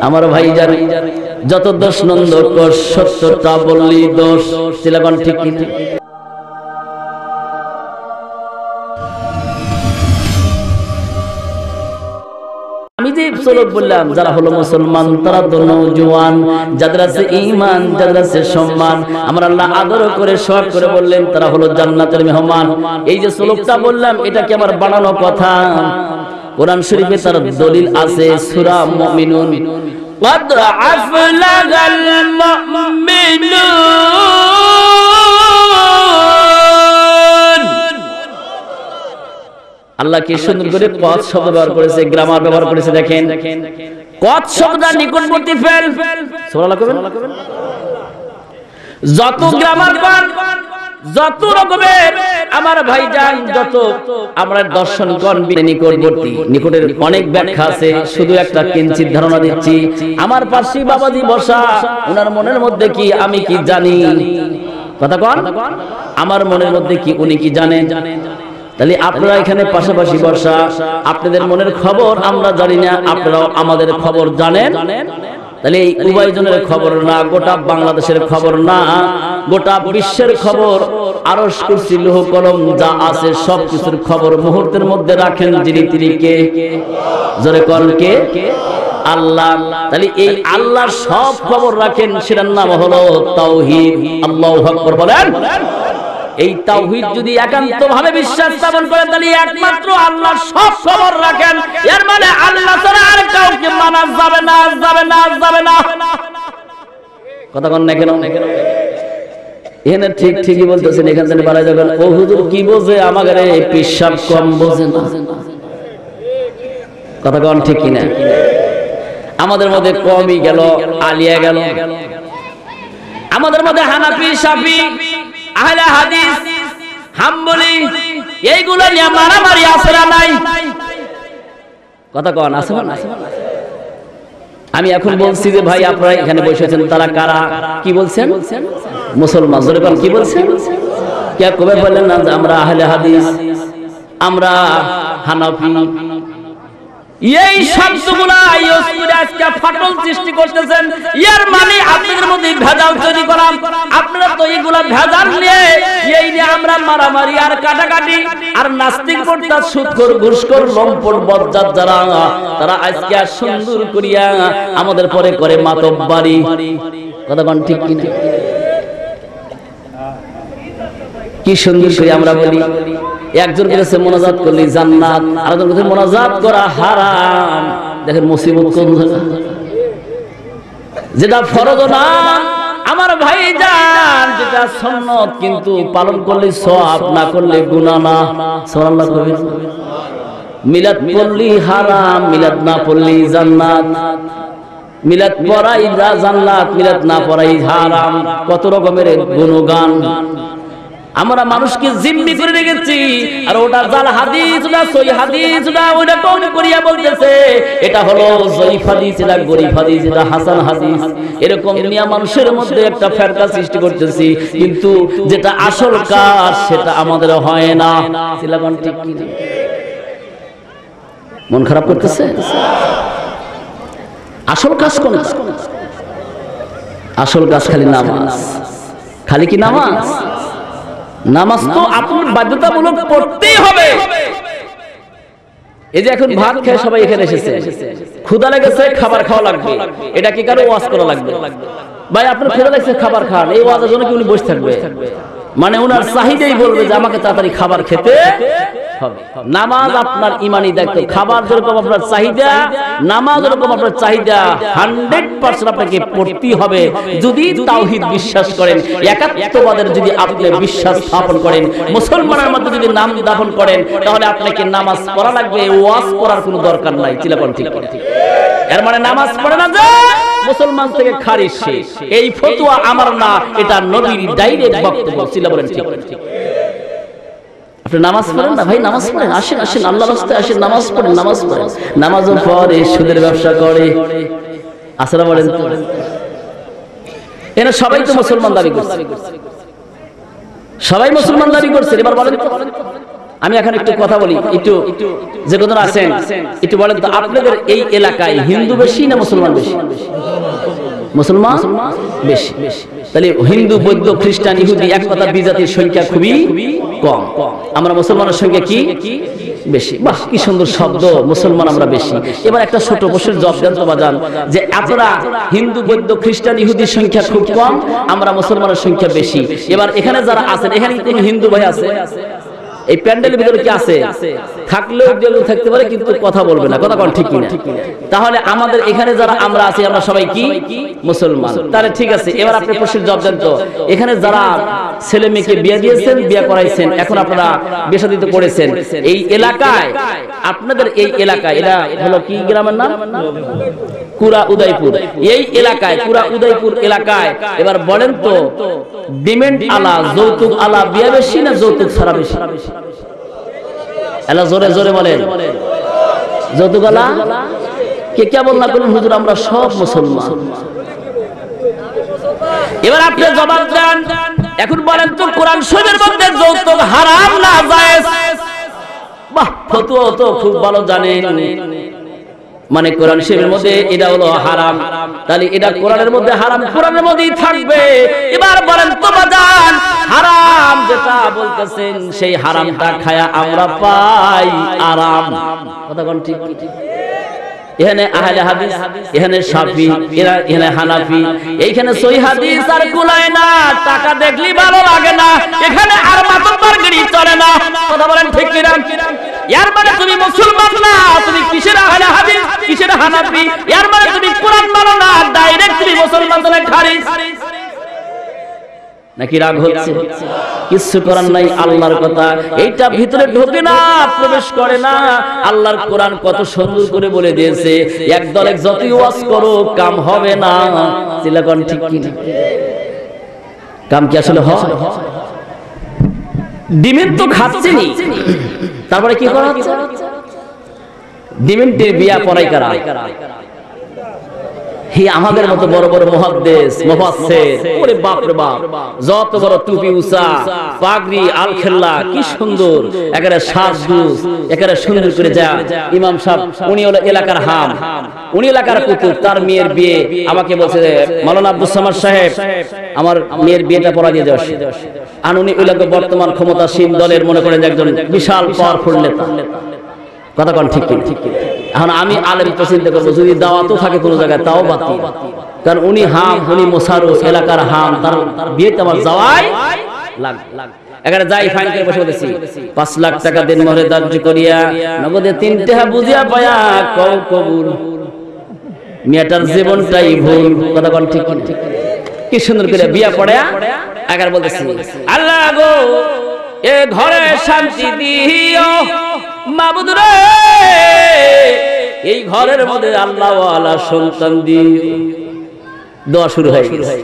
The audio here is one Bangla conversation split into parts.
আমার ভাই জানি যত দোষ নন্দ কোষ সত্যটা বললি দোষ চিলাগন ঠিক কি আমি যে শ্লোক বললাম যারা হলো মুসলমান তারা তো নওজোয়ান, যাদের আছে ঈমান, যাদের আছে সম্মান, আমার আল্লাহ আদর করে শখ করে বললেন তারা হলো জান্নাতের মেহমান। এই যে শ্লোকটা বললাম এটা কি আমার বানানো কথা? কোরআন শরীফে তার দলিল আছে, সূরা মুমিনুন قد أفلح المؤمنون। আল্লাহ কি সুন্দর করে কদ শব্দ ব্যবহার করেছে, গ্রামার ব্যবহার করেছে। দেখেন কদ শব্দটা নিকটবর্তী ফেল, সুবহানাল্লাহ কবেন। যত গ্রামার পান, যত রকমের আমার ভাইজান যত আমরা দর্শন কোন নিকটবর্তী, নিকটের অনেক ব্যাখ্যা আছে, শুধু একটা কিঞ্চিত ধারণা দিচ্ছি। আমার পাশে বাবাজি বসা, ওনার মনের মধ্যে কি আমি কি জানি? কথা কোন আমার মনের মধ্যে কি উনি কি জানেন? তাহলে আপনারা এখানে পাশাপাশি বসা, আপনাদের মনের খবর আমরা জানি না, আপনারাও আমাদের খবর জানেন। তাহলে এই উভয়জনের খবর না, গোটা বাংলাদেশের খবর না, গোটা বিশ্বের খবর, আরশ কুরসি লৌহ কলম যা আছে সব কিছুর খবর মুহূর্তের মধ্যে রাখেন যিনি, তিনি কে? জোরে কোন কে? আল্লাহ। তাহলে এই আল্লাহর সব খবর রাখেন, সেটার নাম হলো তাওহীদ। আল্লাহু আকবার বলেন। এই তাওহীদ যদি একান্ত ভাবে বিশ্বাস স্থাপন করেন তাহলে একমাত্র আল্লাহর সব খবর রাখেন। এর মানে আল্লাহ ছাড়া আর কাউকে মানা যাবে না, যাবে না, যাবে না। কথা কোন না কেন? এখানে ঠিক ঠিকই বলতেছেন, এখান থেকে বাড়াই যাবেন। ও হুজুর কি বোঝে আমাদের এই পেশাব কম বোঝে না। কথা কোন ঠিক কিনা? আমাদের মধ্যে কমই গেল, আলিয়া গেল। আমাদের মধ্যে হানাফি, শাফি, আহলে হাদিস, হাম্বলি এইগুলো নিয়ে মারামারি আছে না নাই? কথা কোন আছে না? আমি এখন বলছি যে ভাই আপনারা এখানে বসেছেন তারা কারা? কি বলছেন? মুসলমান। জোরে কোন কি বলছেন? কে কবে বললেন না যে আমরা আহলে হাদিস, আমরা হানাফি? এই শব্দগুলা ইউজ করে আজকে ফাটল সৃষ্টি করতেছেন। এর মানে আপনাদের মধ্যে ভেজাল তৈরি করা। আপনারা তো এইগুলা ভেজাল নিয়ে এই নিয়ে আমরা মারামারি আর কাটাকাটি আর নাস্তিক পড়তা সুদখোর ঘুষখোর লম্পট বজ্জাত যারা, তারা আজকে আর সুন্দর করিয়া আমাদের পরে করে মাতব্বারি। কথা কোন ঠিক কি? কি সুন্দর করে আমরা বলি একজন কাছে মোনাজাত করলে জান্নাত, আরেকজন কাছে মোনাজাত করা হারাম। দেখেন মুসিবত কোন জায়গা। যেটা ফরজ না আমার ভাইজান, যেটা সুন্নাত কিন্তু পালন করলে সওয়াব, না করলে গুনাহ না। সুবহানাল্লাহ কবির। মিলাদ পড়লি হারাম, মিলাদ না পড়লি জান্নাত। মিলাদ পড়াই জান্নাত, মিলাদ না পড়াই হারাম। কত রকমের গুণগান আমরা মানুষকে জিম্মি করে রেখেছি। আর ওটা জাল হাদিস না সই হাদিস না, ওটা কোন করিয়া বলতেছে এটা হলো জয়ীফ হাদিস, এটা গরীব হাদিস, এটা হাসান হাদিস। এরকম নিয়ে মানুষের মধ্যে একটা ফেরকা সৃষ্টি করতেছি, কিন্তু যেটা আসল কাজ সেটা আমাদের হয় না। সিলাগন ঠিক কি? মন খারাপ করতেছে? আসল কাজ কোনটা? আসল কাজ খালি নামাজ। খালি কি নামাজ? নামাজ তো আপনার বাধ্যতামূলক পড়তেই হবে। এই যে এখন ভাত খেয়ে সবাই এখানে এসেছে, ক্ষুধা লেগেছে, খাবার খাওয়া লাগবে। এটা কি কারো ওয়াজ করা লাগবে? ভাই আপনার ক্ষুধা লেগেছে, খাবার খান। এই ওয়াজের জন্য কি উনি বসে থাকবে? মানে ওনার চাহিদাই বলবে যে আমাকে তাড়াতাড়ি খাবার খেতে হবে। নামাজ আপনার ইমানি দায়িত্ব। খাবার যেরকম আপনার চাহিদা, নামাজ যেরকম আপনার চাহিদা, 100% আপনাকে পড়তেই হবে। যদি তাওহীদ বিশ্বাস করেন, একাত্মবাদের যদি আপনি বিশ্বাস স্থাপন করেন, মুসলমানের মধ্যে যদি নাম দাফন করেন, তাহলে আপনাকে নামাজ পড়া লাগবে, ওয়াজ করার কোনো দরকার নাই। চিলাপন ঠিক ঠিক। এর মানে নামাজ পড়ে না যে মুসলমান থেকে খারিজ শেষ, এই ফতোয়া আমার না, এটা নবীর ডাইরেক্ট বক্তব্য। চিলাবলেন ঠিক ঠিক। আপনি নামাজ পড়েন না ভাই? নামাজ পড়েন, আসেন আসেন, আল্লাহর রাস্তায় আসেন, নামাজ পড়েন, নামাজ পড়েন। নামাজও পড়ে, সুদের ব্যবসা করে, আসলে বলেন তো এরা সবাই তো মুসলমান দাবি করছে, সবাই মুসলমান দাবি করছে। এবার বলেন তো আমি এখন একটু কথা বলি, একটু যে কজন আছেন একটু বলেন তো, আপনাদের এই এলাকায় হিন্দু বেশি না মুসলমান বেশি? মুসলমান বেশি। তাহলে হিন্দু, বৌদ্ধ, খ্রিস্টান, ইহুদি এক কথা বিজাতির সংখ্যা খুবই কম। আমরা মুসলমানের সংখ্যা কি বেশি। বাহ, কি সুন্দর শব্দ, মুসলমান আমরা বেশি। এবার একটা ছোট প্রশ্নের জবাব দেন তো বাজান, যে আপনারা হিন্দু, বৌদ্ধ, খ্রিস্টান, ইহুদির সংখ্যা খুব কম, আমরা মুসলমানের সংখ্যা বেশি। এবার এখানে যারা আছেন, এখানে কি কোনো হিন্দু ভাই আছে? এই প্যান্ডেলের ভিতরে কি আছে? থাকলেও থাকতে পারে, কিন্তু কথা বলবে না। কথা কোন ঠিক কিনা? তাহলে আমাদের এখানে যারা আমরা আছি, আমরা সবাই কি মুসলমান? তাহলে ঠিক আছে, এবার আপনি প্রশ্নের জবাব দেন তো, এখানে যারা ছেলে মেয়েকে বিয়ে দিয়েছেন, বিয়ে করাইছেন, এখন আপনারা বিয়ে শাদী করেছেন, এই এলাকায়, আপনাদের এই এলাকায়, এটা হলো কি গ্রামের নাম? কুরা উদয়পুর। এই এলাকায়, কুরা উদয়পুর এলাকায়, এবার বলেন তো, ডিমেন্ট আলা, যৌতুক আলা বিয়ে বেশি না যৌতুক ছাড়া বেশি? এলা জোরে জোরে বলেন। যৌতুক আলা কে কেবল না বলুন, হুজুর আমরা সব মুসলমান। এবার আপনি জবাব দেন, এখন বলেন তো, কোরআন শরীফের মধ্যে যৌতুক হারাম না জায়েজ? বাহ, ফতোয়া তো খুব ভালো জানেন। মানে কোরআন শরীফের মধ্যে এটা হলো হারাম, তাহলে এটা কোরআনের মধ্যে হারাম, কোরআনের মধ্যেই থাকবে। এবার বলেন তো বাজান, হারাম যেটা বলতেছেন, সেই হারামটা খায়া আমরা পাই আরাম। কথা কোন ঠিক? এখানে আহলে হাদিস, এখানে শাফি, এখানে হানাফি, এইখানে সহিহ হাদিস আর কুলায় না, টাকা দেখলি ভালো লাগে না, এখানে আর মাতব্বর গিরি চলে না। কথা বলেন ঠিক কিনা? এর মানে তুমি মুসলমান না, তুমি কিসের আহলে হাদিস, কিসের হানাফি? এর মানে তুমি কোরআন মানো না, ডাইরেক্ট তুমি মুসলমান থেকে খারিজ। নাকি রাগ হচ্ছে? কিছু করার নাই, আল্লাহর কথা এইটা ভিতরে ঢোকে না, প্রবেশ করে না। আল্লাহর কোরআন কত সুন্দর করে বলে দিয়েছে, একদল এক যতই ওয়াজ করো কাম হবে না। চিল্লাকন ঠিক কি? কাম কি আসলে হয়? ডিমের তো খাচ্ছেনি, তারপরে কি করা হচ্ছে? ডিমের বিয়া পড়াই কারা? হে আমাদের মতো বড় বড় মুহাদ্দিস, মুফাসসির, ওরে বাপ রে বাপ, যত বড় টুপি উঁচা, পাগড়ি, আলখেল্লা, কি সুন্দর একেবারে সাজগুজ, একেবারে সুন্দর করে যা ইমাম সাহেব, উনি হলো এলাকার হাম, উনি এলাকার কুতুব। তার মেয়ের বিয়ে আমাকে বলছে, মাওলানা আব্দুস সামাদ সাহেব আমার মেয়ের বিয়েটা পড়া দিয়ে যাও। আর উনি এলাকার বর্তমান ক্ষমতাসীন দলের মনে করেন একজন বিশাল পাওয়ারফুল নেতা। কথা কোন ঠিক কি? এখন আমি আলেম পছন্দ করবো, যদি দাওয়াতও থাকে কোনো জায়গায় তাও বাতিল, কারণ উনি হাম, উনি মোসারু, এলাকার হাম, তার বিয়েতে আমার যাওয়াই লাগবে। এখানে যাই ফাইন করে বসে বলেছি, 5 লাখ টাকা দেন মোহরে ধার্য করিয়া, নগদে 3 টাকা বুঝিয়া পায়া কও কবুল, মেয়েটার জীবনটাই ভুল। কথা কোন ঠিক কি? কি সুন্দর করে বিয়া পড়া। এগার বলতেছি, আল্লাহ গো এ ঘরে শান্তি দিও মাবুদ রে, এই ঘরের মধ্যে আল্লাহ ওয়ালা সন্তান দিও। দোয়া শুরু হয়ে গেছে।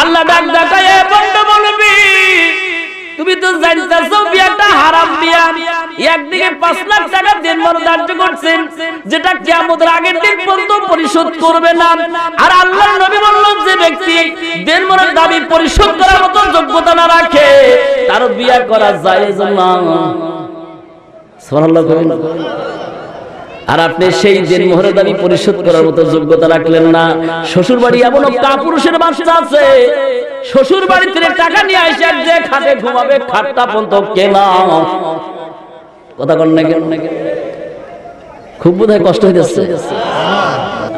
আল্লাহ ডাক ডাকায়, বন্ধ বলবি, তুমি তো জানতাছো বিয়াটা হারাম বিয়া। একদিকে 5 লাখ টাকা দেনমোহর ধার্য করছেন, যেটা কিয়ামতের আগের দিন পর্যন্ত পরিশোধ করবে না। আর আল্লাহর নবী বললেন, যে ব্যক্তি দেনমোহরের দাবি পরিশোধ করার মতো যোগ্যতা না রাখে, তার বিয়া করা জায়েজ না। সুবহানাল্লাহ। আর আপনি সেই দেনমোহরের দাবি পরিশোধ করার মতো যোগ্যতা রাখলেন না। শ্বশুর বাড়ি এমন কাপুরুষের বাচ্চা আছে, শ্বশুর বাড়ি থেকে টাকা নিয়ে আসে, যে খাটে ঘুমাবে খাটটা পর্যন্ত কেনা। কথা কন না কেন? খুব বোধহয় কষ্ট হইতেছে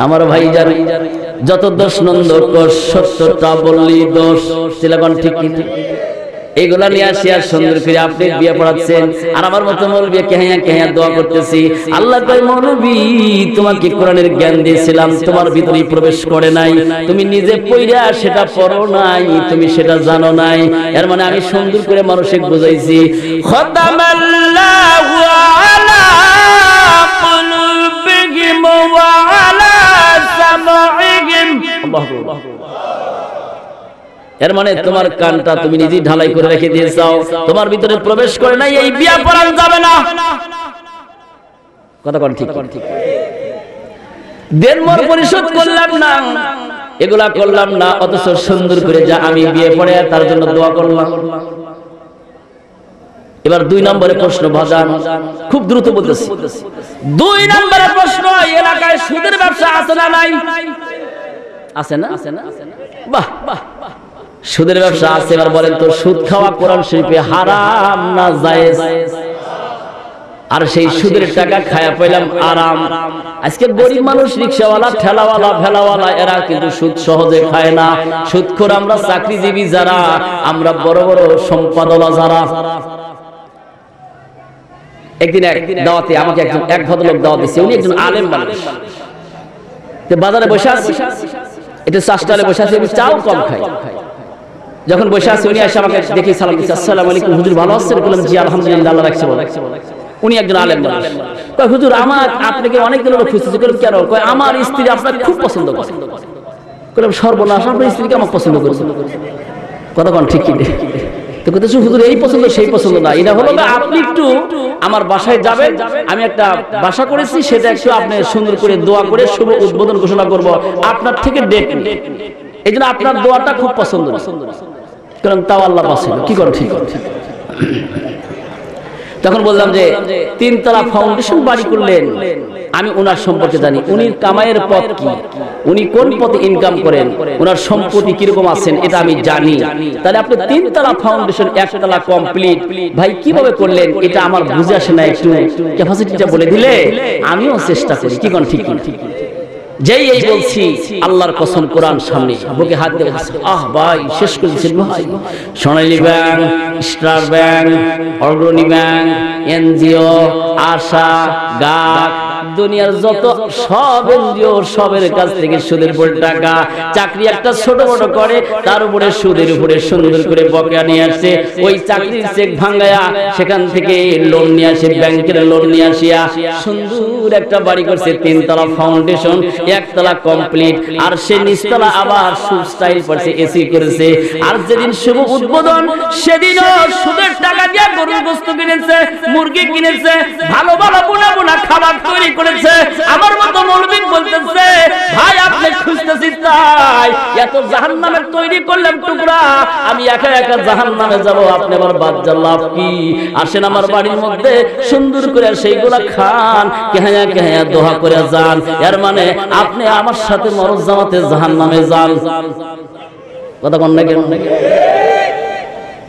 আমার ভাই। জানি যত দোষ নন্দ কোষ, সত্যটা বললি দোষ। চিলাগন ঠিক কি? এগুলা নিয়ে আসি আর সুন্দর করে আপনি বিয়ে পড়াচ্ছেন, আর আমার মতো মৌলবি কেহাইয়া দোয়া করতেছি। আল্লাহ কয়, মৌলবি তোমাকে কোরআনের জ্ঞান দিয়েছিলাম, তোমার ভিতরে প্রবেশ করে নাই, তুমি নিজে পড়া সেটা পড়ো নাই, তুমি সেটা জানো নাই। এর মানে আমি সুন্দর করে মানুষকে বুঝাইছি, খতামাল্লাহু আলা কুলুবিহিম ওয়া আলা সামঈহিম। আল্লাহু। এর মানে তোমার কানটা তুমি নিজেই ঢালাই করে রেখে দিয়েছো, তোমার ভিতরে প্রবেশ করে নাই, এই বিয়া পড়ানো যাবে না। কথা কোন ঠিক? দেনমোহর পরিশোধ করলাম না, এগুলা করলাম না, অথচ সুন্দর করে যা আমি বিয়ে পড়ে তার জন্য দোয়া করলাম। এবার 2 নম্বরের প্রশ্ন বাজান, খুব দ্রুত বলতেছি। 2 নম্বরের প্রশ্ন, এলাকায় সুদের ব্যবসা আছে না নাই? আছে না? বাহ, সুদের ব্যবসা আছে। এবার বলেন তো, সুদ খাওয়া কোরআন শরীফে হারাম না জায়েজ? আর সেই সুদের টাকা খায়া পেলাম আরাম। আজকে গরিব মানুষ, রিকশাওয়ালা, ঠেলাওয়ালা, ভেলাওয়ালা, এরা কিন্তু সুদ সহজে খায় না। সুদখোর আমরা চাকরিজীবী যারা, আমরা বড় বড় সম্পাদনা যারা। একদিন দাওয়াতে আমাকে এক ভদ্রলোক দাওয়াত দিচ্ছে। উনি একজন আলেম মানুষ, বাজারে বসে আছে, এটা চাষটালে বসে আছে, চাও কম খাই। যখন বসে আছে উনি এসে আমাকে দেখে সালাম দিচ্ছে, আসসালামু আলাইকুম হুজুর, ভালো আছেন? বললাম জি আলহামদুলিল্লাহ, আল্লাহ রাখছে। উনি একজন আলেম মানুষ। কয় হুজুর, আমার আপনাকে অনেকদিন হলো খুঁজতেছি। কেন? কয় আমার স্ত্রী আপনাকে খুব পছন্দ করে। বললাম সর্বনাশ, আপনার স্ত্রীকে আমার পছন্দ করে। কথা কোন ঠিক কি? তো কইতেছে হুজুর এই পছন্দ সেই পছন্দ না, এটা হলো আপনি একটু আমার বাসায় যাবেন, আমি একটা বাসা করেছি, সেটা একটু আপনি সুন্দর করে দোয়া করে শুভ উদ্বোধন ঘোষণা করব, আপনার থেকে ডেট নেই, এই জন্য আপনার দোয়াটা খুব পছন্দ। কারণ তাও আল্লাহ পছন্দ। কি করো? ঠিক। তখন বললাম যে 3 তলা ফাউন্ডেশন বাড়ি করলেন, আমি ওনার সম্পর্কে জানি, উনি কামাইয়ের পথ কি, উনি কোন পথে ইনকাম করেন, ওনার সম্পত্তি কিরকম আছেন এটা আমি জানি। তাহলে আপনি 3 তলা ফাউন্ডেশন 1 তলা কমপ্লিট ভাই কিভাবে করলেন এটা আমার বুঝে আসে না, একটু ক্যাপাসিটিটা বলে দিলে আমিও চেষ্টা করি। কি কোন ঠিক? যেই এই বলছি, আল্লাহর কসম কোরআন সামনে, বুকে হাত দিয়ে বলছি, আহ ভাই শেষ করেছেন ভাই। সোনালী ব্যাংক, স্টার ব্যাংক, অগ্রণী ব্যাংক, এনজিও, আশা, গাক, দুনিয়ার যত সব এনজিও, সবের কাছ থেকে সুদের উপর টাকা, চাকরি একটা ছোট বড় করে, তার উপরে সুদের উপরে সুন্দর করে বকেয়া নিয়ে আসে। ওই চাকরির চেক ভাঙায়া সেখান থেকে লোন নিয়ে আসে, ব্যাংকের লোন নিয়ে আসিয়া সুন্দর একটা বাড়ি করছে, 3 তলা ফাউন্ডেশন, 1 তলা কমপ্লিট, আর সে নিচতলা আবার সুদ স্টাইল করছে, এসি করেছে। আর যেদিন শুভ উদ্বোধন, সেদিনও সুদের টাকা দিয়ে গরুর গোশত কিনেছে, মুরগি কিনেছে, ভালো ভালো বোনা বোনা খাবার তৈরি করেছে। আমার মতো মৌলবী বলতেছে, ভাই আপনি খুঁজতেছি তাই এত জাহান্নামের তৈরি করলাম টুকরা, আমি একা একা জাহান্নামে যাব, আপনি আমার বাচ্চা লাভ কি? আসেন আমার বাড়ির মধ্যে সুন্দর করে সেইগুলা খান, কেহায়া কেহায়া দোয়া করে যান, এর মানে আপনি আমার সাথে মরজ জামাতে জাহান্নামে যান। কথা কোন না কেন?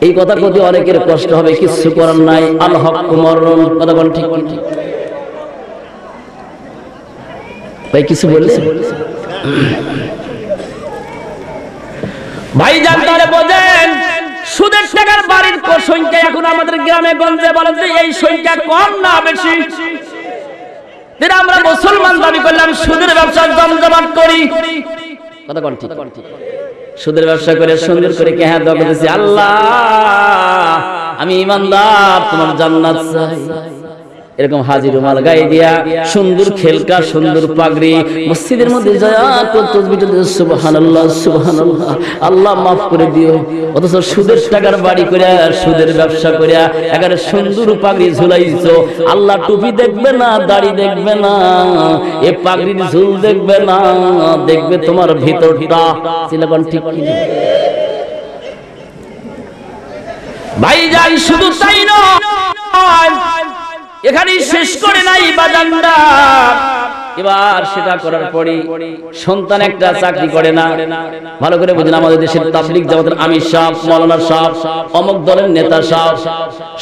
এই কথা কদি অনেকের কষ্ট হবে, কিছু করার নাই, আল হক মরণ। কথা কোন ঠিক? ভাই কিছু বললে ভাই জানতে বোঝেন, সুদের টাকার বাড়ির সংখ্যা এখন আমাদের গ্রামে গঞ্জে বলেন যে এই সংখ্যা কম না বেশি? আমরা মুসলমান দাবি করলাম, সুদের ব্যবসা জমজমাট করি। কথা কোন ঠিক? সুদের ব্যবসা করে সুন্দর করে কেহা দোয়া করতেছি, আল্লাহ আমি ইমানদার, তোমার জান্নাত চাই। এরকম হাজির রুমাল গায়ে দিয়া, সুন্দর খেলকা, সুন্দর পাগড়ি, মসজিদের মধ্যে যায় তাসবিহ দিতে, সুবহানাল্লাহ সুবহানাল্লাহ, আল্লাহ মাফ করে দিও। অথচ সুদের টাকার বাড়ি করে, সুদের ব্যবসা করে একেবারে সুন্দর পাগড়ি ঝুলাইছো, আল্লাহ টুপি দেখবে না, দাড়ি দেখবে না, এ পাগড়ির ঝুল দেখবে না, দেখবে তোমার ভিতরটা। সিলাকন ঠিক কি ভাই? যাই শুধু তাই নয়, এখানে শেষ করে নাই বাজানরা। এবার সেটা করার পরে সন্তান একটা চাকরি করে না। ভালো করে বুঝুন, আমাদের দেশের তাবলীগ জামাতের আমির সাহেব, মাওলানা সাহেব, অমুক দলের নেতা সাহেব,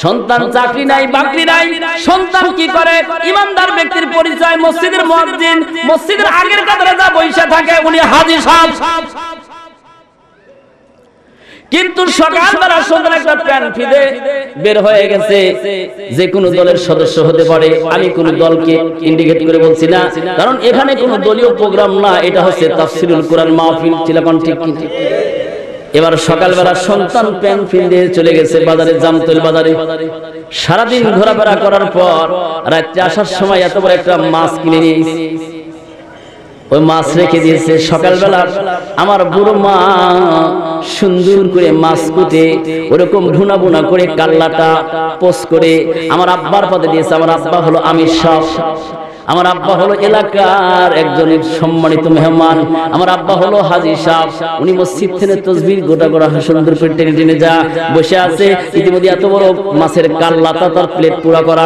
সন্তান চাকরি নাই, বাকরি নাই, সন্তান কি করে? ইমানদার ব্যক্তির পরিচয়, মসজিদের মুয়াজ্জিন, মসজিদের আগের কাতারে যা বসে থাকে উনি হাজী সাহেব। কিন্তু সকালবেলা সন্তান একটা প্যান ফিদে বের হয়ে গেছে, যে কোনো দলের সদস্য হতে পারে। আমি কোন দলকে ইন্ডিকেট করে বলছি না, কারণ এখানে কোনো দলীয় প্রোগ্রাম না, এটা হচ্ছে তাফসিরুল কোরআন মাহফিল। চিলাকন ঠিক কি? এবার সকালবেলা সন্তান প্যান ফিদে চলে গেছে বাজারে, জামতল বাজারে। সারাদিন ঘোরাফেরা করার পর রাত্রে আসার সময় এত বড় একটা মাছ কিনে নিয়েছে, ওই মাছ রেখে দিয়েছে। সকালবেলা আমার বুড়ো মা সুন্দর করে মাছ কুটে ওরকম ভুনা ভুনা করে কাল্লাটা পোস্ট করে আমার আব্বার পদে দিয়েছে। আমার আব্বা হলো আমির সাহেব। আমার আব্বা হলো এলাকার একজন সম্মানিত মেহমান, আমার আব্বা হলো হাজী সাহেব, উনি মসজিদ থেকে তাসবিহ গোটা গোটা সুন্দর করে টেনে টেনে যা বসে আছে। ইতিমধ্যে এত বড় মাছের কাল্লা তার প্লেট পুরা করা,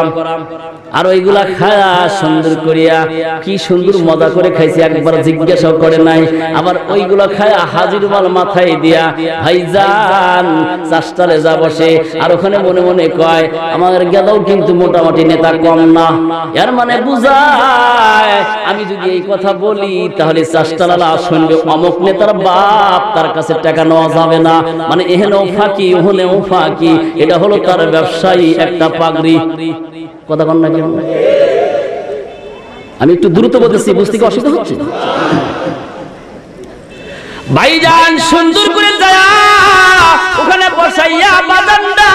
আর ওইগুলা খায়া সুন্দর করিয়া কি সুন্দর মজা করে খাইছে, একবার জিজ্ঞাসা করে নাই। আবার ওইগুলা খায়া হাজির মাল মাথায় দিয়া ভাইজান চাষটালে যা বসে, আর ওখানে মনে মনে কয় আমার গেদাও কিন্তু মোটামুটি নেতা কম না। এর মানে বুঝায় আমি যদি এই কথা বলি তাহলে চাষটালা শুনবে অমুক নেতার বাপ, তার কাছে টাকা নেওয়া যাবে না, মানে এহেনেও ফাঁকি ওখানেও ফাঁকি। এটা হলো তার ব্যবসায়ী একটা পাগড়ি। কথা কন না কেন? আমি একটু দ্রুত বলতেছি, বুঝতে কি অসুবিধা হচ্ছে? ভাইজান সুন্দর করে যায় ওখানে বসাইয়া বাজানটা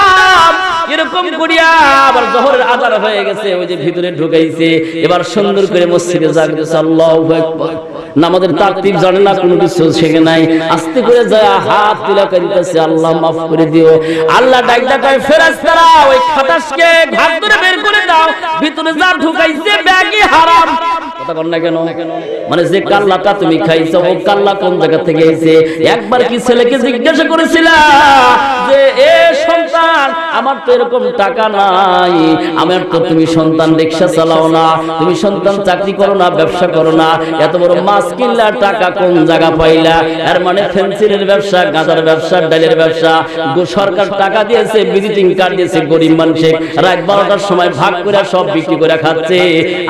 এরকম করিয়া, আবার জোহরের আজান হয়ে গেছে, ওই যে ভিতরে ঢুকাইছে। এবার সুন্দর করে মসজিদে যাইতেছে, আল্লাহু আকবার। নামাজের তারতিব জানে না, কোনো কিছু শেখে নাই, আস্তে করে যায় হাত তুলে কইতেছে আল্লাহ মাফ করে দিও। আল্লাহ ডাকটা কয় ফেরেশতারা ওই খাটাসকে ঘাট ধরে বের করে দাও, ভিতরে যা ঢুকাইছে ব্যাগই হারাম। কথা বল না কেন? মানে যে কাল্লাটা তুমি খাইছো ও কাল্লা কোন জায়গা থেকে এসেছে? একবার কি ছেলেকে জিজ্ঞাসা করেছিলা যে এ সন্তান আমার তো এরকম টাকা নাই, আমার তো তুমি সন্তান রিকশা চালাও না, তুমি সন্তান চাকরি করো না, ব্যবসা করো না, এত বড় মাছ কিনলা টাকা কোন জায়গা পাইলা? এর মানে ফেন্সিলের ব্যবসা, গাঁজার ব্যবসা, ডালের ব্যবসা, সরকার টাকা দিয়েছে, ভিজিটিং কার্ড দিয়েছে, গরিব মানুষে রাত 12টার সময় ভাগ করে সব বিক্রি করে খাচ্ছে।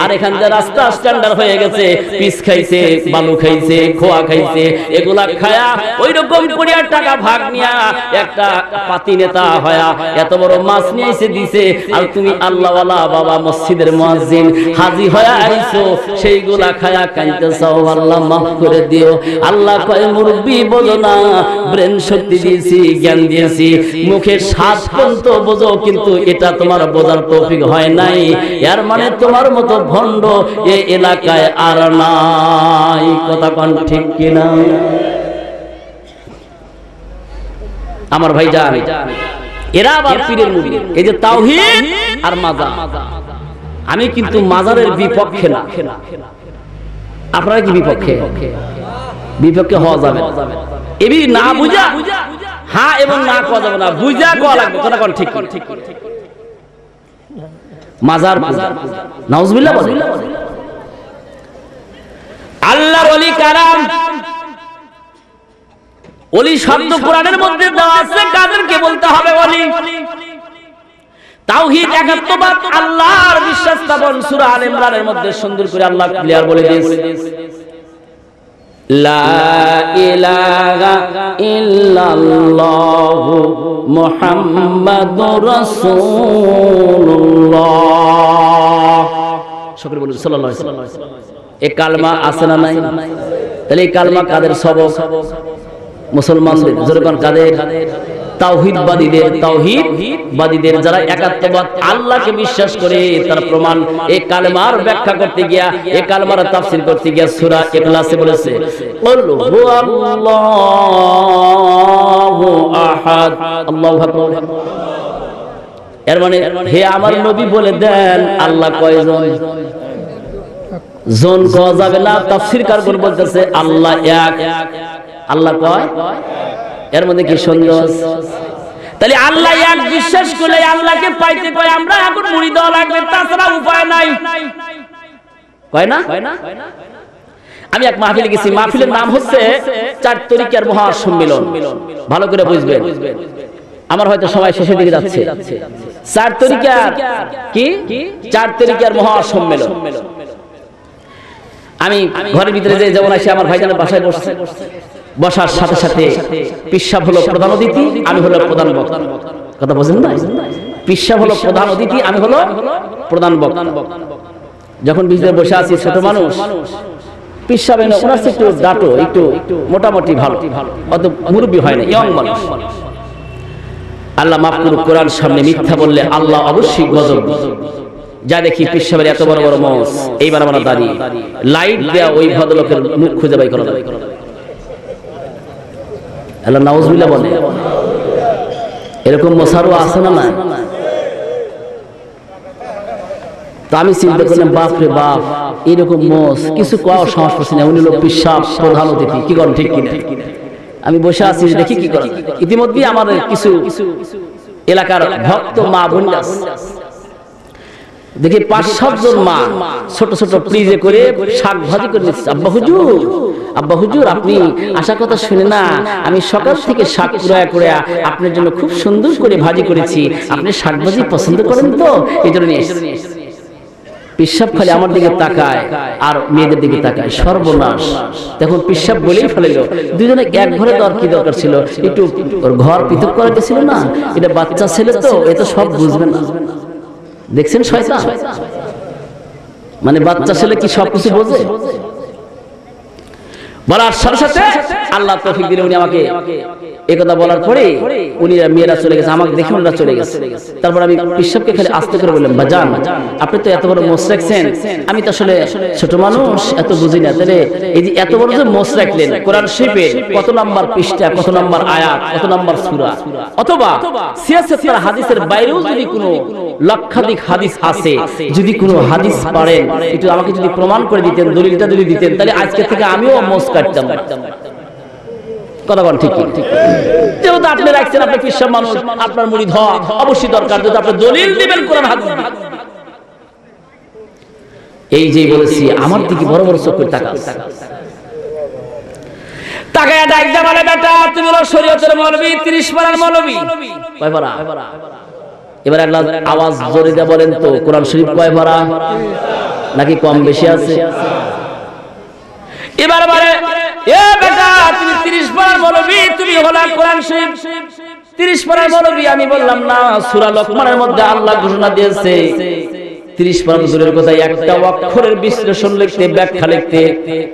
আর এখান থেকে রাস্তা স্ট্যান্ডার্ড হয়ে গেছে, পিস খাইছে, বালু খাইছে, খোয়া খাইছে, এগুলা খায়া ওই রকম করিয়া টাকা ভাগ নিয়া একটা পাতি নেতা হয়া এত বড় মাছ নিয়ে এসে দিছে। আর তুমি আল্লাহওয়ালা বাবা মসজিদের মুয়াজ্জিন হাজী হয়া আইছো, সেইগুলা খায়া কাঁদতেছাও আল্লাহ মাফ করে দিও। আল্লাহ কয় মুরব্বি বোঝো না, ব্রেন শক্তি দিয়েছি, জ্ঞান দিয়েছি, মুখের স্বাদ পর্যন্ত বোঝো, কিন্তু এটা তোমার বোঝার তৌফিক হয় নাই। এর মানে তোমার মতো ভণ্ড এই এলাকায় আর নাই। কথা কোন ঠিক কিনা? আমার ভাই জান, এরা আবার পীরের মুরিদ। এই যে তাওহীদ আর মাজার, আমি কিন্তু মাজারের বিপক্ষে না। আপনারা কি বিপক্ষে? বিপক্ষে হওয়া যাবে না। এবি না বুঝা হ্যাঁ এবং না কোয়া যাবে না, বুঝা কোয়া লাগবে। কথা কোন ঠিক? মাজার পূজা নাউজুবিল্লাহ বলে। আল্লাহর ওলি কারাম, ওলি শব্দ কোরআনের মধ্যে দেওয়া আছে, কাদেরকে বলতে হবে ওলি? তাওহীদ একাত্মবাদ, আল্লাহর বিশ্বাস স্থাপন। সূরা আলে ইমরানের মধ্যে সুন্দর করে আল্লাহ ক্লিয়ার বলে দিয়েছে, লা ইলাহা ইল্লাল্লাহু মুহাম্মাদুর রাসূলুল্লাহ। সকলে বলুন সাল্লাল্লাহু আলাইহি ওয়াসাল্লাম। এই কালমা আছে না নাই? তাহলে এই কালমা কাদের সবক? মুসলমানদের। যেরকম কাদের? তাওহীদবাদীদের। তাওহীদবাদীদের যারা একাত্মবাদ, আল্লাহকে বিশ্বাস করে, তার প্রমাণ এই কালেমার ব্যাখ্যা করতে গিয়া, এই কালেমার তাফসীর করতে গিয়া সূরা ইখলাসে বলেছে কুল হুয়াল্লাহু আহাদ, আল্লাহু আকবার। এর মানে হে আমার নবী বলে দেন আল্লাহ কয়জন? জন কওয়া যাবে না। তাফসীরকারগণ বলতেছে আল্লাহ এক। আল্লাহ কয়? এর মধ্যে কি সন্দেহ আছে? তাহলে আল্লাহ এক বিশ্বাস করলে আল্লাহকে পাইতে কয় আমরা এখন মুড়ি দেওয়া লাগবে, তাছাড়া উপায় নাই। কয় না? আমি এক মাহফিলে গেছি, মাহফিলের নাম হচ্ছে 4 তরিকার মহাসম্মেলন। ভালো করে বুঝবেন, আমার হয়তো সময় শেষের দিকে যাচ্ছে। 4 তরিকার কি? 4 তরিকার মহাসম্মেলন। আমি ঘরের ভিতরে যে যেমন আসি, আমার ভাইজানের বাসায় বসছে, বসার সাথে সাথে পিসাব হলো প্রধান অতিথি, আমি হলো প্রধান বক্তা। কথা বুঝেন না? পিসাব হলো প্রধান অতিথি, আমি হলো প্রধান বক্তা। যখন ভিতরে বসে আছি, ছোট মানুষ, পিসাব এনে ওনার একটু ডাটো, একটু মোটামুটি ভালো, অত মুরব্বী হয় না, ইয়ং মানুষ। আল্লাহ মাফ করুক, কোরআন সামনে মিথ্যা বললে আল্লাহ অবশ্যই গজব। যা দেখি পিসাবের এত বড় বড় মঞ্চ, এইবার আমরা দাঁড়িয়ে লাইট দেয়া ওই ভদ্রলোকের মুখ খুঁজে বাই করা যাবে। আল্লাহ নাউজুবিল্লাহ বলে। এরকম মশারও আছে না? না, তো আমি চিন্তা করলাম বাপ রে বাপ, এরকম মোষ কিছু কওয়ার সাহস পাচ্ছি না। উনি লোক পিশাব প্রধান অতিথি, কি করেন ঠিক কিনা? আমি বসে আছি, দেখি কি করে। ইতিমধ্যে আমাদের কিছু এলাকার ভক্ত মা বোন দেখি 5-7 জন মা ছোট ছোট ফ্রিজে করে শাক ভাজি করে নিচ্ছে। আব্বা হুজুর আপনি আশা কথা শুনে না, আমি সকাল থেকে শাক কুড়ায় করে আপনার জন্য খুব সুন্দর করে ভাজি করেছি, আপনি শাক ভাজি পছন্দ করেন তো, এই জন্য নিয়ে এসেছি। পিশাব খালি আমার দিকে তাকায় আর মেয়েদের দিকে তাকায়, সর্বনাশ। তখন পিশাব বলেই ফেলল, দুজনে এক ঘরে দেওয়ার কি দরকার ছিল, একটু ওর ঘর পৃথক করাতে ছিল না, এটা বাচ্চা ছেলে তো, এ তো সব বুঝবে না। দেখছেন শয়তান, মানে বাচ্চা ছেলে কি সবকিছু বোঝে? বলার সাথে সাথে আল্লাহ তৌফিক দিলে উনি আমাকে এই কথা বলার পরে উনি মেয়েরা চলে গেছে, আমাকে দেখে ওনারা চলে গেছে। তারপর আমি পিশাবকে খালি আস্তে করে বললাম, বাজান আপনি তো এত বড় মোষ রাখছেন, আমি তো আসলে ছোট মানুষ, এত বুঝি না, তাহলে এই যে এত বড় যে মোষ রাখলেন, কোরআন শরীফে কত নাম্বার পৃষ্ঠা, কত নাম্বার আয়াত, কত নাম্বার সূরা, অথবা 76 হাদিসের বাইরেও যদি কোনো লক্ষাধিক হাদিস আছে, যদি কোনো হাদিস পারেন একটু আমাকে যদি প্রমাণ করে দিতেন, দলিলটা যদি দিতেন, তাহলে আজকে থেকে আমিও মোষ কাটতাম। কথা বল ঠিক? যেহেতু আপনি রাখছেন, আপনি পিশাব মানুষ, আপনার মুরিদ হওয়া অবশ্যই দরকার, যদি আপনি দলিল দিবেন কোরআন হাদিস। এই যে বলেছি, আমার দিকে বড় বড় চোখ করে তাকায় ডাক দে, বলে বেটা তুমি হলো শরীয়তের মৌলবি, 30 পারার মৌলবি। কয় পারা? এবার একটা আওয়াজ জোরে দিয়ে বলেন তো, কোরআন শরীফ কয় পারা, নাকি কম বেশি আছে? এবার বলে এ বেটা তুমি 30 পারার মৌলবি, তুমি হলা কোরআন শরীফ 30 পারার মৌলবি। আমি বললাম না, সূরা লোকমানের মধ্যে আল্লাহ ঘোষণা দিয়েছে 30 পারা দূরের কথা, একটা অক্ষরের বিশ্লেষণ লিখতে, ব্যাখ্যা লিখতে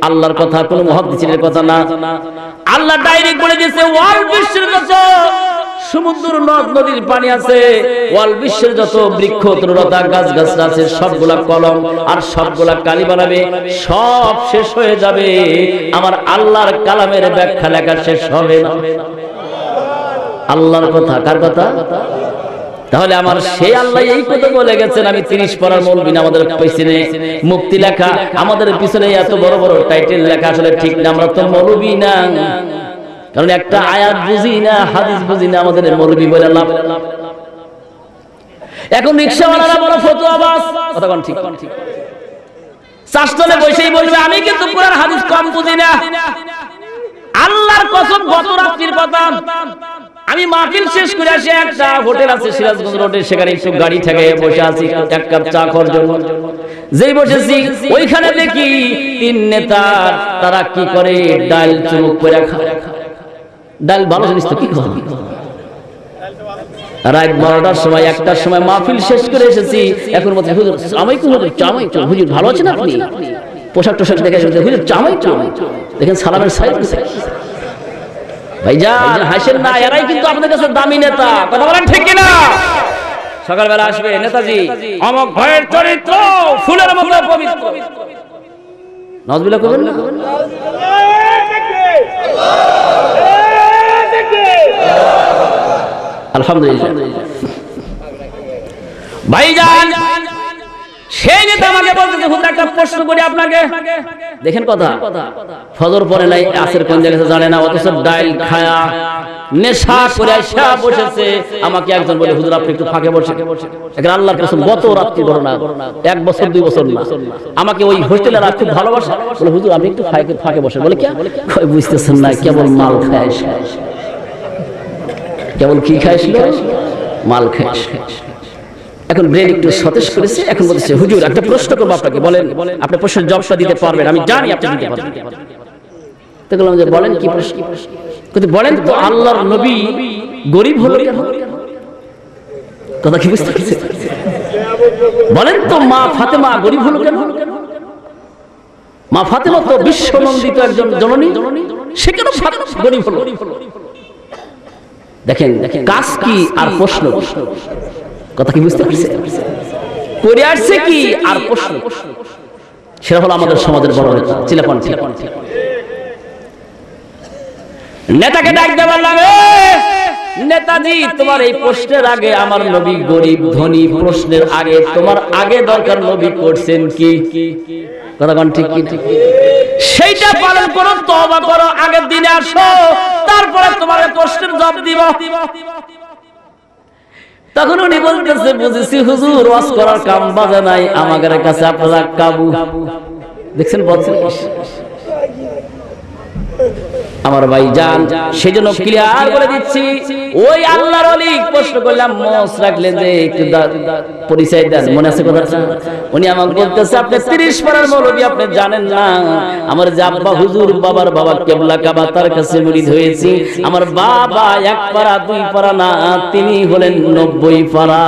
আল্লাহর কথা, কোনো মুহাদ্দিসের কথা না, আল্লাহ ডাইরেক্ট বলে দিয়েছে ওয়াল বিশ্বের যত সমুদ্র নদ নদীর পানি আছে, ওয়াল বিশ্বের যত বৃক্ষ তরুলতা গাছ গাছরা আছে, সবগুলা কলম আর সবগুলা কালি বানাবে, সব শেষ হয়ে যাবে, আমার আল্লাহর কালামের ব্যাখ্যা লেখা শেষ হবে না। আল্লাহর কথা, কার কথা? তাহলে আমার সেই আল্লাহ এই কথা বলে গেছেন, আমি 30 পারার মৌলবি না। আমাদের পিছনে মুক্তি লেখা, আমাদের পিছনে এত বড় বড় টাইটেল লেখা, আসলে ঠিক না, আমরা তো মৌলবি না। কারণ একটা আয়াত বুঝি না, হাদিস বুঝি না, আমাদের মৌলবি বলে লাভ। এখন রিকশাওয়ালারা বড় ফতোয়াবাজ, কথা কোন ঠিক? চাষতলে বসেই বলবে আমি কিন্তু কোরআন হাদিস কম বুঝি না। আল্লাহর কসম, গত রাত্রির কথা, আমি মাহফিল শেষ করে আসি, একটা হোটেল আছে সিরাজগঞ্জ রোডে, সেখানে একটু গাড়ি থেকে বসে আছি এক কাপ চা খাওয়ার জন্য। যেই বসেছি ওইখানে দেখি 3 নেতা, তারা কি করে, ডাল চুমুক করে খায়। ডাল ভালো জিনিস তো, কি খাওয়া? রাত 12টার সময়, 1টার সময় মাহফিল শেষ করে এসেছি, এখন বলতে হুজুর চামাইকুম, হুজুর চামাইকুম, হুজুর ভালো আছেন আপনি? পোশাক টোশাক দেখে হুজুর চামাইকুম, দেখেন সালামের সাইড ভাইজান হাসেন না, এরাই কিন্তু আপনাদের কাছে দামি নেতা, কথা বলেন ঠিক কিনা? সকালবেলা আসবে নেতাজি অমক ভয়ের চরিত্র, ফুলের মতো পবিত্র, নাউজুবিল্লাহ করবেন না? আলহামদুলিল্লাহ। ভাইজান সেই নেতা আমাকে বলতেছে, হুজুর একটা প্রশ্ন করি আপনাকে। দেখেন কথা, ফজর পরে নাই, আসর কোন জায়গায় জানে না, অথচ ডাইল খায়া নেশা করে এসে বসেছে। আমাকে একজন বলে, হুজুর আপনি একটু ফাঁকে বসে। এখন আল্লাহর কসম, গত রাত্রি ঘটনা, 1 বছর 2 বছর না, আমাকে ওই হোস্টেলের আর খুব ভালোবাসা, বলে হুজুর আপনি একটু ফাঁকে বসে। বলে কে? বুঝতেছেন না, কেবল মাল খায়, কেবল কি খাইছিল? মাল খায়। এখন ব্রেন একটু সতেজ করেছে, এখন বলছে হুজুর একটা প্রশ্ন করবো আপনাকে, বলেন আপনি প্রশ্নের জবাবটা দিতে পারবেন, আমি জানি আপনি দিতে পারবেন। তো বললাম যে বলেন কি প্রশ্ন? কিন্তু বলেন তো আল্লাহর নবী গরিব হলো কেন? কথা কি বুঝতে পারছেন? বলেন তো মা ফাতেমা গরিব হলো কেন? মা ফাতেমা তো বিশ্বনন্দিত একজন জননী, সে কেন গরিব হলো? দেখেন কাজ কি আর প্রশ্ন, কথা কি বুঝতে পারছেন? করে আসছে কি আর প্রশ্ন, সেটা হলো আমাদের সমাজের বড় নেতা চিলাপন্থী। নেতাকে ডাক দিয়ে বললাম, নেতাজি তোমার এই প্রশ্নের আগে আমার নবী গরিব ধনী প্রশ্নের আগে তোমার আগে দরকার নবী করছেন কি? কথা কোন ঠিক কি? সেইটা পালন করো, তওবা করো, আগের দিনে আসো, তারপরে তোমার প্রশ্নের জবাব দিব। তখন উনি বলতেছে বুঝেছি হুজুর, ওয়াজ করার কাম বাজে নাই আমাদের কাছে, আপনারা কাবু। দেখছেন বলছেন আমার ভাই জান, সেজন্য ক্লিয়ার করে দিচ্ছি, ওই আল্লাহর ওলি প্রশ্ন করলাম মোস রাখলেন যে একটু পরিচয় দেন, মনে আছে কথাটা? উনি আমাকে বলতেছে আপনি 30 পারার মৌলবী, আপনি জানেন না আমার যে আব্বা হুজুর, বাবার বাবা কেবলা কাবা, তার কাছে মুরিদ হয়েছি। আমার বাবা 1 পারা 2 পারা না, তিনি হলেন 90 পারা।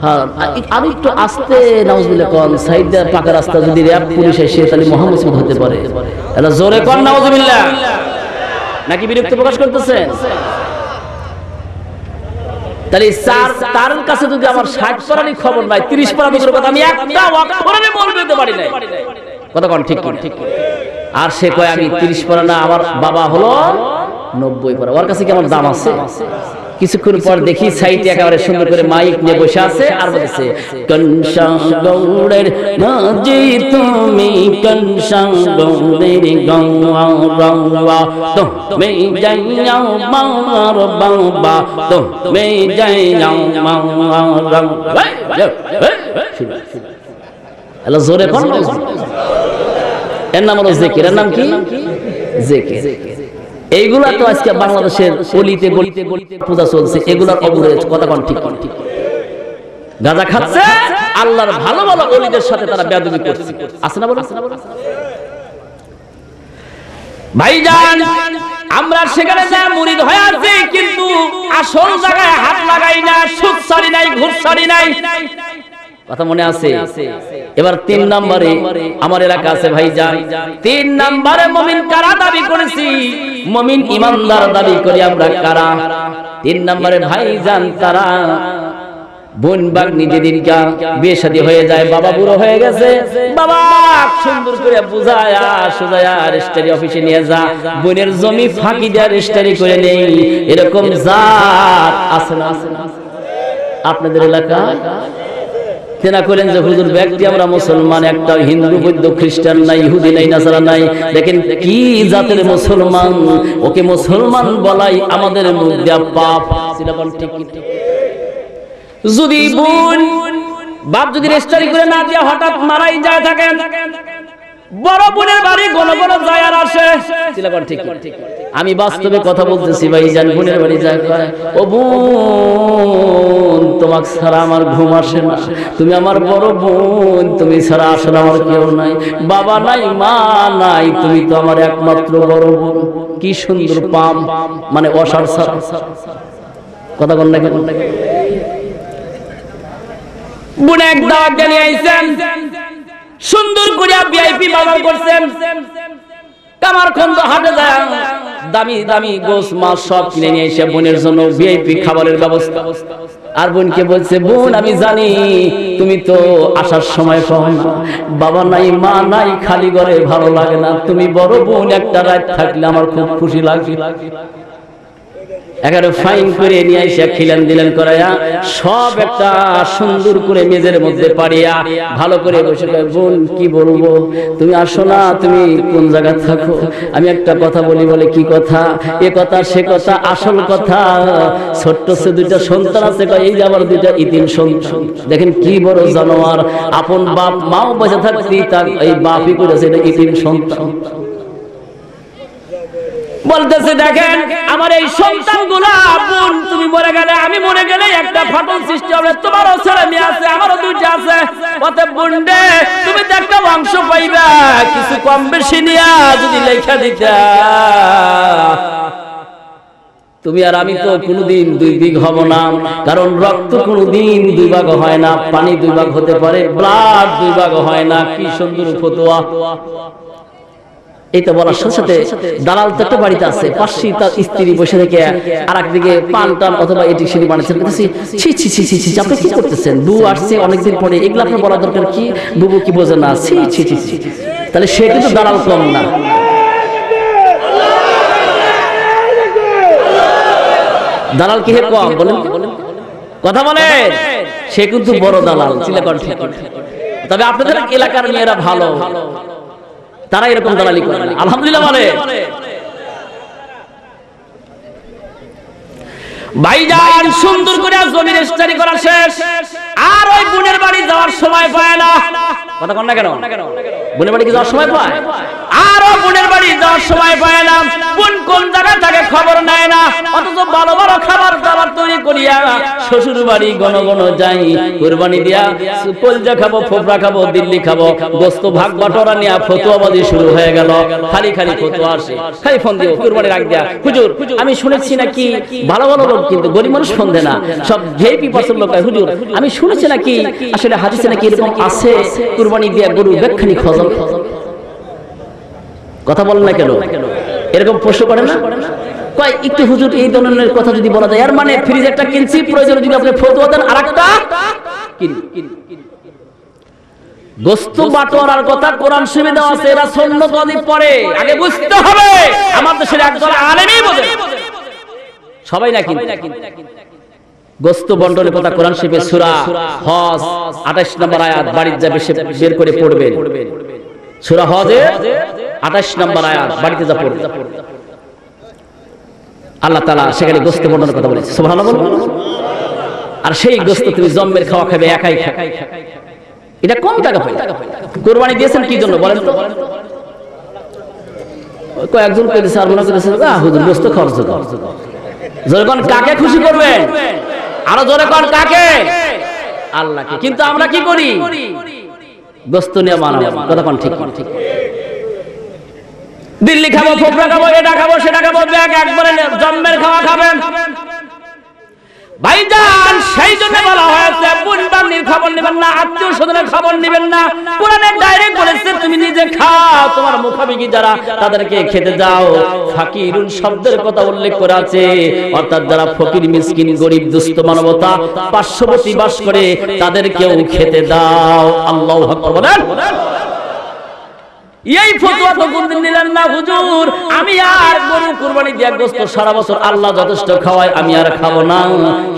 হ্যাঁ, আমি একটু আস্তে নাউজুবিল্লাহ কোন সাইডের পাকা রাস্তা যদি র‍্যাব পুলিশ এসে তাহলে মুহাম্মদ হতে পারে, এটা জোরে কোন নাউজুবিল্লাহ, নাকি বিরক্ত প্রকাশ করতেছেন? তাহলে তার কাছে যদি আমার 60 পারারই খবর নাই, 30 পারা দূরের কথা, আমি একটা অক্ষরে বলতে পারি না। কথা কোন ঠিক ঠিক? আর সে কয় আমি 30 পারা না, আমার বাবা হলো 90 পারা। ওর কাছে কি আমার দাম আছে? কিছুক্ষণ পর দেখি সাইটে একেবারে সুন্দর করে মাইক নিয়ে বসে আছে আর বলছে কনসা গৌড়ের নাজি তুমি, কনসা গৌড়ের গঙ্গা রঙ্গা তুমি যাইও মার বাবা, তুমি যাইও মার রঙ্গা। আল্লাহ জোরে কোন, এর নাম হলো জিকির। এর নাম কি? জিকির। এইগুলা তো আজকে বাংলাদেশের গলিতে গলিতে গলিতে পূজা চলছে, এগুলার অবরোধ। কথা কোন ঠিক? গাঁজা খাচ্ছে, আল্লাহর ভালো ভালো ওলিদের সাথে তারা বেয়াদবি করছে, আছে না বলো? ভাইজান, আমরা সেখানে যা মুরিদ হয়ে আছি, কিন্তু আসল জায়গায় হাত লাগাই না, সুদ ছাড়ি নাই, ঘুষ ছাড়ি নাই। কথা মনে আছে? এবার 3 নম্বরে আমার এলাকা আছে ভাইজান, 3 নম্বরে মুমিন কারা দাবি করেছি? মুমিন ইমানদার দাবি করি আমরা কারা? 3 নম্বরে ভাইজান তারা বোন বাগনি যেদিনকা বিয়ে শাদী হয়ে যায়, বাবা বুড়ো হয়ে গেছে, বাবা সুন্দর করে বুঝায়া সুজায়া রেজিস্ট্রি অফিসে নিয়ে যা, বোনের জমি ফাঁকি দেয়া রেজিস্ট্রি করে নেই, এরকম জাত আছে না আপনাদের এলাকায়? তেনা করেন যে হুজুর ব্যক্তি আমরা মুসলমান, একটা হিন্দু বৌদ্ধ খ্রিস্টান নাই, ইহুদি নাই, নাসারা নাই, দেখেন কি জাতের মুসলমান, ওকে মুসলমান বলাই আমাদের মধ্যে পাপ। যদি বোন বাপ যদি রেজিস্ট্রি করে না দিয়ে হঠাৎ মারাই যায় থাকেন, বড় বোনের বাড়ি ঘন ঘন যায় আর আসে, ঠিক? আমি বাস্তবে কথা বলতেছি ভাই জান, বোনের বাড়ি যায়, ও বোন তোমাকে ছাড়া আমার ঘুম আসে না, তুমি আমার বড় বোন, তুমি ছাড়া আসলে আমার কেউ নাই, বাবা নাই, মা নাই, তুমি তো আমার একমাত্র বড় বোন। কি সুন্দর পাম, মানে অসার কথা বল না। বোন এক দাওয়াত নিয়ে আইছেন, সুন্দর করে ভিআইপি বাজার করছেন, কামারখন্দ হাটে যায় দামি দামি গোস মাছ সব কিনে নিয়ে এসে বোনের জন্য ভিআইপি খাবারের ব্যবস্থা। আর বোনকে বলছে বোন আমি জানি তুমি তো আসার সময় পাও না, বাবা নাই মা নাই, খালি ঘরে ভালো লাগে না, তুমি বড় বোন একটা রাত থাকলে আমার খুব খুশি লাগে। এগারো ফাইন করে নিয়ে এসে খিলেন দিলেন করাইয়া সব একটা সুন্দর করে মেজের মধ্যে পাড়িয়া ভালো করে বসে, বোন কি বলবো, তুমি আসো না, তুমি কোন জায়গা থাকো, আমি একটা কথা বলি। বলে কি কথা? এ কথা সে কথা, আসল কথা ছোট্ট সে 2টা সন্তান আছে, এই যে আবার 2টা ইতিম সন্তান। দেখেন কি বড় জানোয়ার, আপন বাপ মাও বেঁচে থাকতে তার এই বাপই করেছে এটা ইতিম সন্তান। বলতেছে দেখেন আমার এই সন্তানগুলা, বোন তুমি মরে গেলে আমি মরে গেলে একটা ফাটল সৃষ্টি হবে, তোমারও ছেলে মেয়ে আছে, আমারও 2টা আছে, অতএব বোন রে তুমি তো একটা অংশ পাইবা, কিছু কম বেশি নিয়া যদি লেখা দিতা, তুমি আর আমি তো কোনোদিন 2 ভাগ হব না, কারণ রক্ত কোনোদিন 2 ভাগ হয় না, পানি 2 ভাগ হতে পারে, ব্লাড 2 ভাগ হয় না। কি সুন্দর ফতোয়া। এই তো বলার সাথে সাথে দালাল তো একটা বাড়িতে আছে, পাশে তার স্ত্রী বসে থেকে আর একদিকে পান টান অথবা এটি সেটি বানাচ্ছেন, ছি ছি ছি ছি ছি আপনি কি করতেছেন, বউ আসছে অনেকদিন পরে, এগুলো আপনার বলা দরকার কি, বুবু কি বোঝে না, ছি ছি ছি ছি। তাহলে সে কিন্তু দালাল কম না। দালাল কি হে কম বলেন, কথা বলেন, সে কিন্তু বড় দালাল চিলাকন ঠিক। তবে আপনাদের এলাকার মেয়েরা ভালো, তারা এরকম দালালি করে আলহামদুলিল্লাহ বলে। ভাইজান সুন্দর করে জমি রেজিস্ট্রি করা শেষ, আর ওই বোনের বাড়ি যাওয়ার সময় পায় না। কথা কন না কেন? বোনের বাড়ি কি যাওয়ার সময় পায়? আর ও বোনের বাড়ি যাওয়ার সময় পায় না। বোন কোন জায়গা থেকে খবর নেয় না, অথচ ভালো ভালো খাবার দাবার তৈরি করিয়া শ্বশুর বাড়ি ঘন ঘন যাই, কুরবানি দিয়া কলজা খাবো, ফোপড়া খাবো, দিল্লি খাবো, গোস্ত ভাগ বাটোয়ারা নিয়ে ফতুয়াবাজি শুরু হয়ে গেল। খালি খালি ফতুয়া আসে, খালি ফোন দিও কুরবানির আগ দিয়া, হুজুর আমি শুনেছি নাকি ভালো ভালো লোক, কিন্তু গরিব মানুষ ফোন দেয় না, সব ভিআইপি পার্সন লোক। হুজুর আমি শুনেছি নাকি আসলে হাদিসে নাকি এরকম আছে, কুরবানি দিয়া গরু বেখানি খজল। কথা বলেন না কেন? এরকম প্রশ্ন করে না? কয় একটু হুজুর এই ধরনের কথা যদি বলা যায়, এর মানে ফ্রিজ একটা কিনছি, প্রয়োজনে যদি আপনি ফতুয়া দেন আরেকটা কিন। গোস্ত বাটোয়ারার কথা কোরআন শরীফে দেওয়া আছে, এরা সুন্নতওয়াজি পড়ে, আগে বুঝতে হবে। আমার দেশের একদল আলেমই বোঝে, সবাই না কিন্তু। গোস্ত বন্টনের কথা কোরআন শরীফে সূরা হজ 28 নম্বর আয়াত, বাড়িতে যাবে সে বের করে পড়বেন। সূরা হজের 28 নম্বর আয়াত, বাড়িতে যা পড়বে আল্লাহ তাআলা সেখানে গোস্ত বন্টনের কথা বলেছে। সুবহানাল্লাহ বলুন। আর সেই গোস্ত তুমি জম্মের খাওয়া খাবে, একাই খাবে, এটা কম টাকা পাই। কুরবানি দিয়েছেন কি জন্য বলেন তো? কয়েকজন কইছে আর মনে করেছে হুজুর গোস্ত খরচ দাও। জোরে কোন কাকে খুশি করবেন? আরো জোরে কোন কাকে? আল্লাহকে। কিন্তু আমরা কি করি? গোস্ত নিয়ে মানাবো। কথা কোন ঠিক? দিল্লি খাবো, ফোপড়া খাবো, এটা খাবো, সেটা খাবো, ব্যাগ একবারে জম্মের খাওয়া খাবেন। ভাইজান সেই জন্য বলা হয়েছে বোন বান্দির খবর নেবেন না, আত্মীয় স্বজনের খবর নেবেন না। কোরআনে ডাইরেক্ট বলেছে তুমি নিজে খাও, তোমার মুখাবিগি যারা তাদেরকে খেতে দাও। ফাকিরুন শব্দের কথা উল্লেখ করা আছে, অর্থাৎ যারা ফকির মিসকিন গরিব দুস্থ মানবতা পার্শ্ববর্তী বাস করে তাদেরকেও খেতে দাও। আল্লাহু আকবার বলেন। এই ফতোয়া তো কোনদিন নিলেন না হুজুর, আমি আর গরু কুরবানি দিয়া গোস্ত সারা বছর আল্লাহ যথেষ্ট খাওয়ায়, আমি আর খাবো না,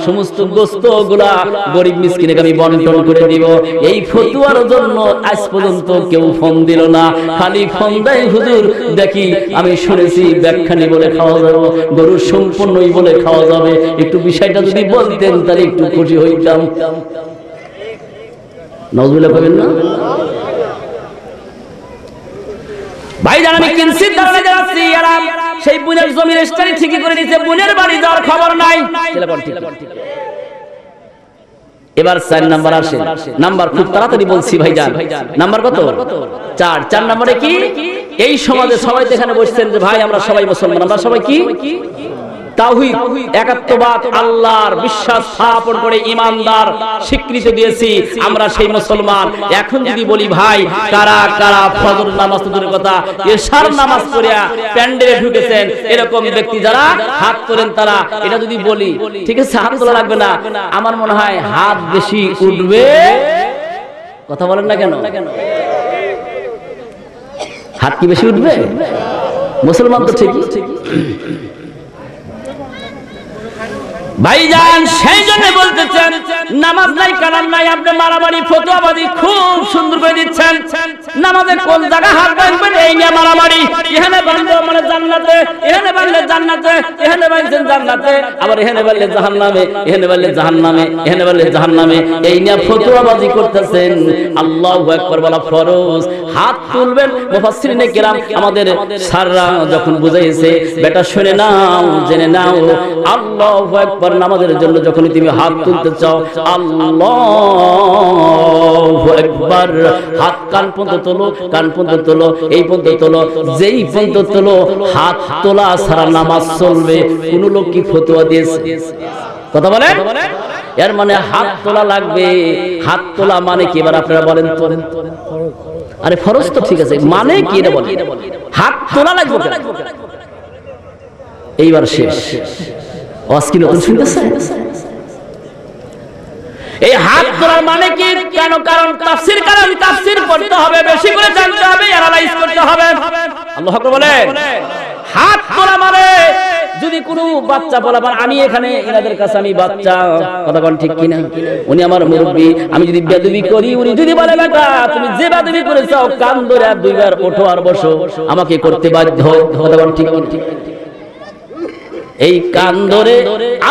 সমস্ত গোস্তগুলা গরিব মিসকিনকে আমি বন্টন করে দিব। এই ফতোয়ার জন্য আজ পর্যন্ত কেউ ফোন দিল না, খালি ফোন দেয় হুজুর দেখি আমি শুনেছি ব্যাখ্যানি বলে খাওয়া যাবে, গরু সম্পূর্ণই বলে খাওয়া যাবে, একটু বিষয়টা যদি বলতেন তাহলে একটু খুশি হইতাম। নাউজুবিল্লাহ কইবেন না? ভাইজান আমি কিনছিত দাঁড়াতে যাচ্ছি, এরা সেই বোনের জমির রেজিস্ট্রি ঠিকই করে দিয়েছে, বোনের বাড়ি যাওয়ার খবর নাই। এবার 4 নাম্বার আসে, নাম্বার খুব তাড়াতাড়ি বলছি ভাইজান। নাম্বার কত? 4। 4 নম্বরে কি? এই সমাজে সবাই এখানে বসছেন যে ভাই আমরা সবাই মুসলমান, আমরা সবাই কি? তাওহীদ, একাত্মবাদ, আল্লাহর বিশ্বাস স্থাপন করে ইমানদার স্বীকৃতি দিয়েছি, আমরা সেই মুসলমান। এখন যদি বলি ভাই কারা কারা ফজর নামাজ দূরের কথা এশার নামাজ পড়িয়া প্যান্ডেলে ঢুকেছেন, এরকম ব্যক্তি যারা হাত তোলেন তারা, এটা যদি বলি ঠিক আছে হাত তোলা লাগবে না, আমার মনে হয় হাত বেশি উঠবে। কথা বলেন না কেন? হাত কি বেশি উঠবে? মুসলমান তো ঠিকই। ভাইজান সেই জন্য বলতেছেন নামাজ নাই কালাম নাই, আপনি মারামারি ফতোয়াবাজি খুব সুন্দর করে দিচ্ছেন। নামাজে কোন জায়গা হাত বাঁধবেন এই নিয়ে মারামারি, এখানে বাঁধলে মানে জান্নাতে, এখানে বাঁধলে জান্নাতে, এখানে বাঁধছেন জান্নাতে, আবার এখানে বাঁধলে জাহান্নামে, এখানে বাঁধলে জাহান্নামে, এখানে বাঁধলে জাহান্নামে, এই নিয়ে ফতোয়াবাজি করতেছেন। আল্লাহু আকবার বলা ফরজ। হাত তুলবেন, মুফাসসিরিনে কেরাম আমাদের স্যাররা যখন বুঝাইছে বেটা শুনে নাও, জেনে নাও, আল্লাহু আকবার নামাজের জন্য যখন তুমি হাত তুলতে চাও আল্লাহু আকবার, হাত কান পর্যন্ত তোলো, কান পর্যন্ত তোলো, এই পর্যন্ত তোলো, যেই পর্যন্ত তোলো হাত তোলা ছাড়া নামাজ চলবে। কোন লোক কি ফতোয়া দিয়েছে? কথা বলেন। এর মানে হাত তোলা লাগবে। হাত তোলা মানে কি এবার আপনারা বলেন তো? আরে ফরজ তো ঠিক আছে, মানে কি এটা বলেন? হাত তোলা লাগবে। এইবার শেষ আজকে নতুন শুনতেছেন এই হাত তোলার মানে কি? কেন? কারণ তাফসীর পড়তে হবে, বেশি করে জানতে হবে, অ্যানালাইজ করতে হবে। আল্লাহু আকবার বলেন। হাত তোলা মানে যদি কোনো বাচ্চা বলা আমি এখানে এনাদের কাছে আমি বাচ্চা, কথা কোন ঠিক কিনা? উনি আমার মুরব্বী, আমি যদি বেয়াদবি করি, উনি যদি বলে বেটা তুমি যে বেয়াদবি করেছো কান ধরে আর দুইবার ওঠো আর বসো, আমাকে করতে বাধ্য, কথা কোন ঠিক কিনা? এই কান ধরে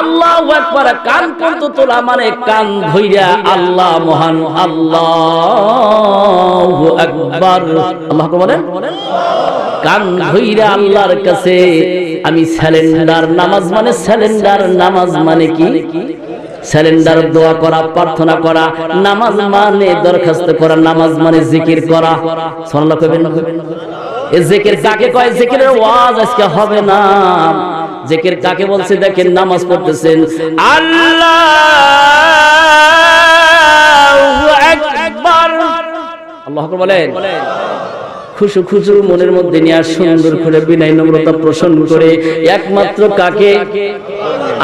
আল্লাহু আকবার, কান পর্যন্ত তোলা মানে কান ধইরা আল্লাহ মহান, আল্লাহু আকবার, আল্লাহ বলেন কান ধইরা আল্লাহর কাছে আমি স্যালেন্ডার। নামাজ মানে স্যালেন্ডার, নামাজ মানে কি? স্যালেন্ডার, দোয়া করা, প্রার্থনা করা। নামাজ মানে দরখাস্ত করা, নামাজ মানে জিকির করা। সুবহানাল্লাহ কইবেন না? এই জিকির কাকে কয়? জিকিরের ওয়াজ আজকে হবে না। জিকির কাকে বলছে দেখেন, নামাজ পড়তেছেন আল্লাহু আকবার, আল্লাহু আকবার বলেন, খুশু খুশু মনের মধ্যে নিয়ে সুন্দর করে বিনয় নম্রতা পোষণ করে একমাত্র কাকে?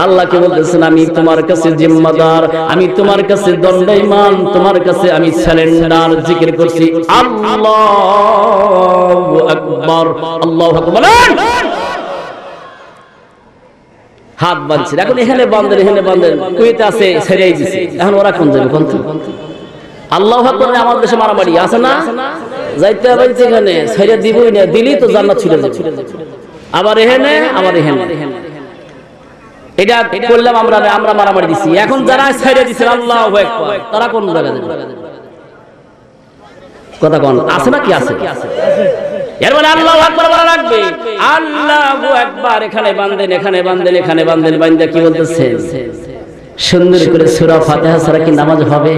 আল্লাহকে বলতেছেন আমি তোমার কাছে জিম্মাদার, আমি তোমার কাছে দণ্ডায়মান, তোমার কাছে আমি স্যালেন্ডার। জিকির করছি আল্লাহু আকবার, আল্লাহু আকবার বলেন। হাত বাঁধছে, এখন এখানে বাঁধেন, এখানে বাঁধেন, কুয়েতে আছে ছেড়েই দিছে, এখন ওরা কোন যাবে? কোন আল্লাহু আকবার? আমাদের দেশে মারামারি আছে না? যাইতে হবে যেখানে ছেড়ে দিবই না, দিলি তো জান্নাত ছুটে যাবে। আবার এখানে, আবার এখানে, এটা করলাম আমরা, আমরা মারামারি দিছি। এখন যারা ছেড়ে দিছে আল্লাহু আকবার, তারা কোন জায়গা যাবে? কথা কোন আছে না? কি আছে? এর মানে আল্লাহু আকবার বলা লাগবে। আল্লাহু আকবার, এখানে বাঁধেন, এখানে বাঁধেন, এখানে বাঁধেন। বাঁধা কি বলতেছেন? সুন্দর করে সূরা ফাতিহা ছাড়া কি নামাজ হবে?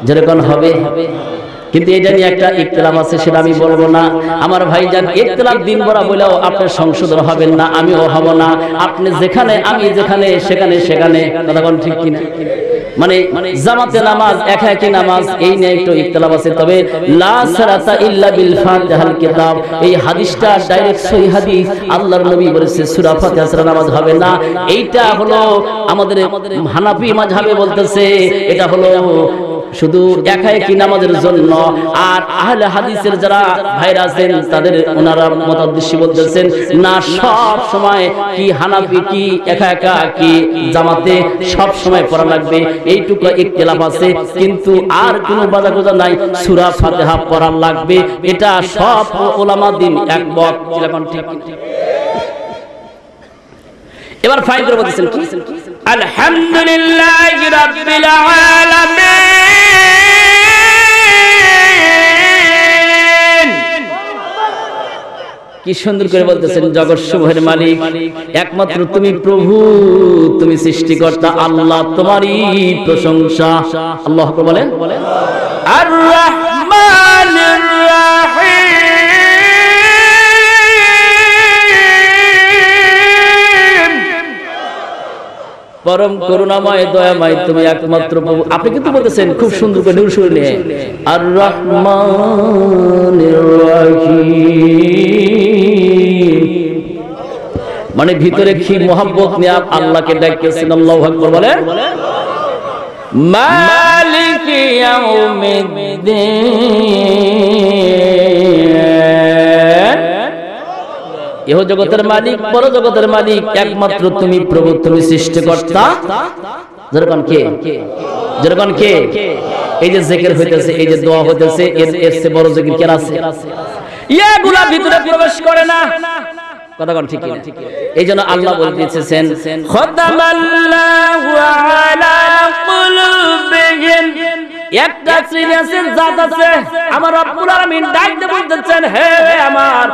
যেরকম হবে। কিন্তু এটা নিয়ে একটা ইখতিলাফ আছে, সেটা আমি বলবো না। আমার ভাইজান, ইখতিলাফ দিন ভরা বলেও আপনার সংশোধন হবেন না, আমিও হব না। আপনি যেখানে, আমি যেখানে, সেখানে সেখানে, কথা কোন ঠিক কিনা? মানে জামাতে নামাজ, একা একই নামাজ, এই নিয়ে একটু ইখতিলাফ আছে। তবে লা সালাতা ইল্লা বিল ফাতিহাল কিতাব, এই হাদিসটা ডাইরেক্ট সহিহ হাদিস। আল্লাহর নবী বলেছে সূরা ফাতিহা ছাড়া নামাজ হবে না। এইটা হলো আমাদের হানাফি মাযহাবে বলতেছে এটা হলো শুধু একা একই নামাজের জন্য। আর আহলে হাদিসের যারা ভাইরা আছেন তাদের ওনারা মতাদর্শী বলতেছেন না, সব সময় কি হানাফি কি একা একা কি জামাতে সব সময় পড়া লাগবে, এইটুকু ইখতিলাফ আছে। কিন্তু আর কোনো বাধা গোজা নাই, সূরা ফাতিহা পড়া লাগবে, এটা সব উলামা দিন একমত। ঠিক। এবার ফাইন করে বলতেছেন কি? আলহামদুলিল্লাহি রাব্বিল আলামিন। কি সুন্দর করে বলতেছেন, জগৎ সমূহের মালিক একমাত্র তুমি প্রভু, তুমি সৃষ্টিকর্তা, আল্লাহ তোমারই প্রশংসা। আল্লাহু আকবার বলেন। আর রহমানির রহিম, পরম করুণাময় দয়াময় তুমি একমাত্র প্রভু। আপনি কিন্তু বলতেছেন খুব সুন্দর করে সুর নিয়ে, আর রহমানির রহিম, মানে ভিতরে কি মোহাব্বত নিয়ে আল্লাহকে ডাকতেছেন। আল্লাহু আকবার বলেন। মালিক ইয়াউমিদ্দিন, ইহ জগতের মালিক, পর জগতের মালিক একমাত্র তুমি প্রভু, তুমি সৃষ্টিকর্তা। যেরকম কে? যেরকম কে? এই যে জিকির হইতেছে, এই যে দোয়া হইতেছে, এর চেয়ে বড় জিকির কি আছে? এগুলা ভিতরে প্রবেশ করে না। কথা কোন ঠিক? এই জন্য আল্লাহ বলে দিয়েছেন খাতামাল্লাহু আলা কুলুবিহিম। একটা সিরিয়াসের জাত আছে, আমার রব্বুল আলামিন ডাকতে বলতেছেন, হে আমার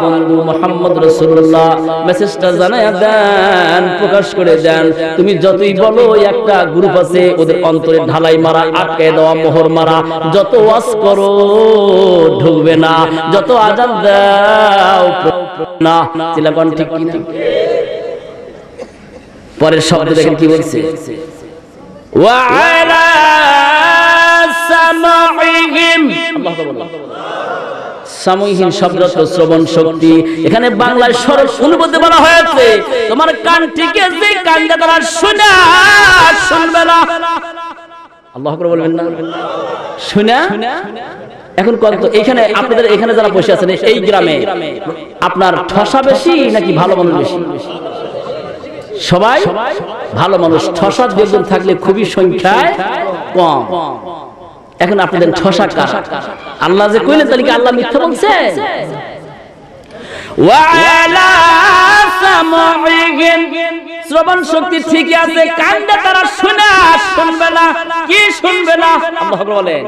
বন্ধু মুহাম্মদ রাসূলুল্লাহ, মেসেজটা জানায়া দেন, প্রকাশ করে দেন। তুমি যতই বলো একটা গ্রুপ আছে ওদের অন্তরে ঢালাই মারা, আটকে দেওয়া, মোহর মারা, যত ওয়াজ করো ঢুকবে না, যত আযান দাও না। চিলাকন ঠিক কি না? পরের শব্দ দেখেন কি বলছে, ওয়া আলা সামাইহিম। সাময়িক শব্দ তো শ্রবণ শক্তি, এখানে বাংলায় সরল অনুভূতি বলা হয়েছে। তোমার কান ঠিক আছে, কানটা তারা শুনবে না। আল্লাহু আকবার বলবেন না? শুনা এখন কত এখানে আপনাদের এখানে যারা বসে আছেন এই গ্রামে আপনার ঠসা বেশি নাকি ভালো মানুষ বেশি? সবাই ভালো মানুষ। ঠসা দুজন থাকলে খুবই সংখ্যায় কম। এখন আপনাদের ঠসা কার? আল্লাহ যে কইলেন তাহলে কি আল্লাহ মিথ্যা বলছে? ওয়ালা সামাইহিম, শ্রবণ শক্তি ঠিকই আছে, কান্দে তারা শুনবে না। কি শুনবে না? আল্লাহ বলেন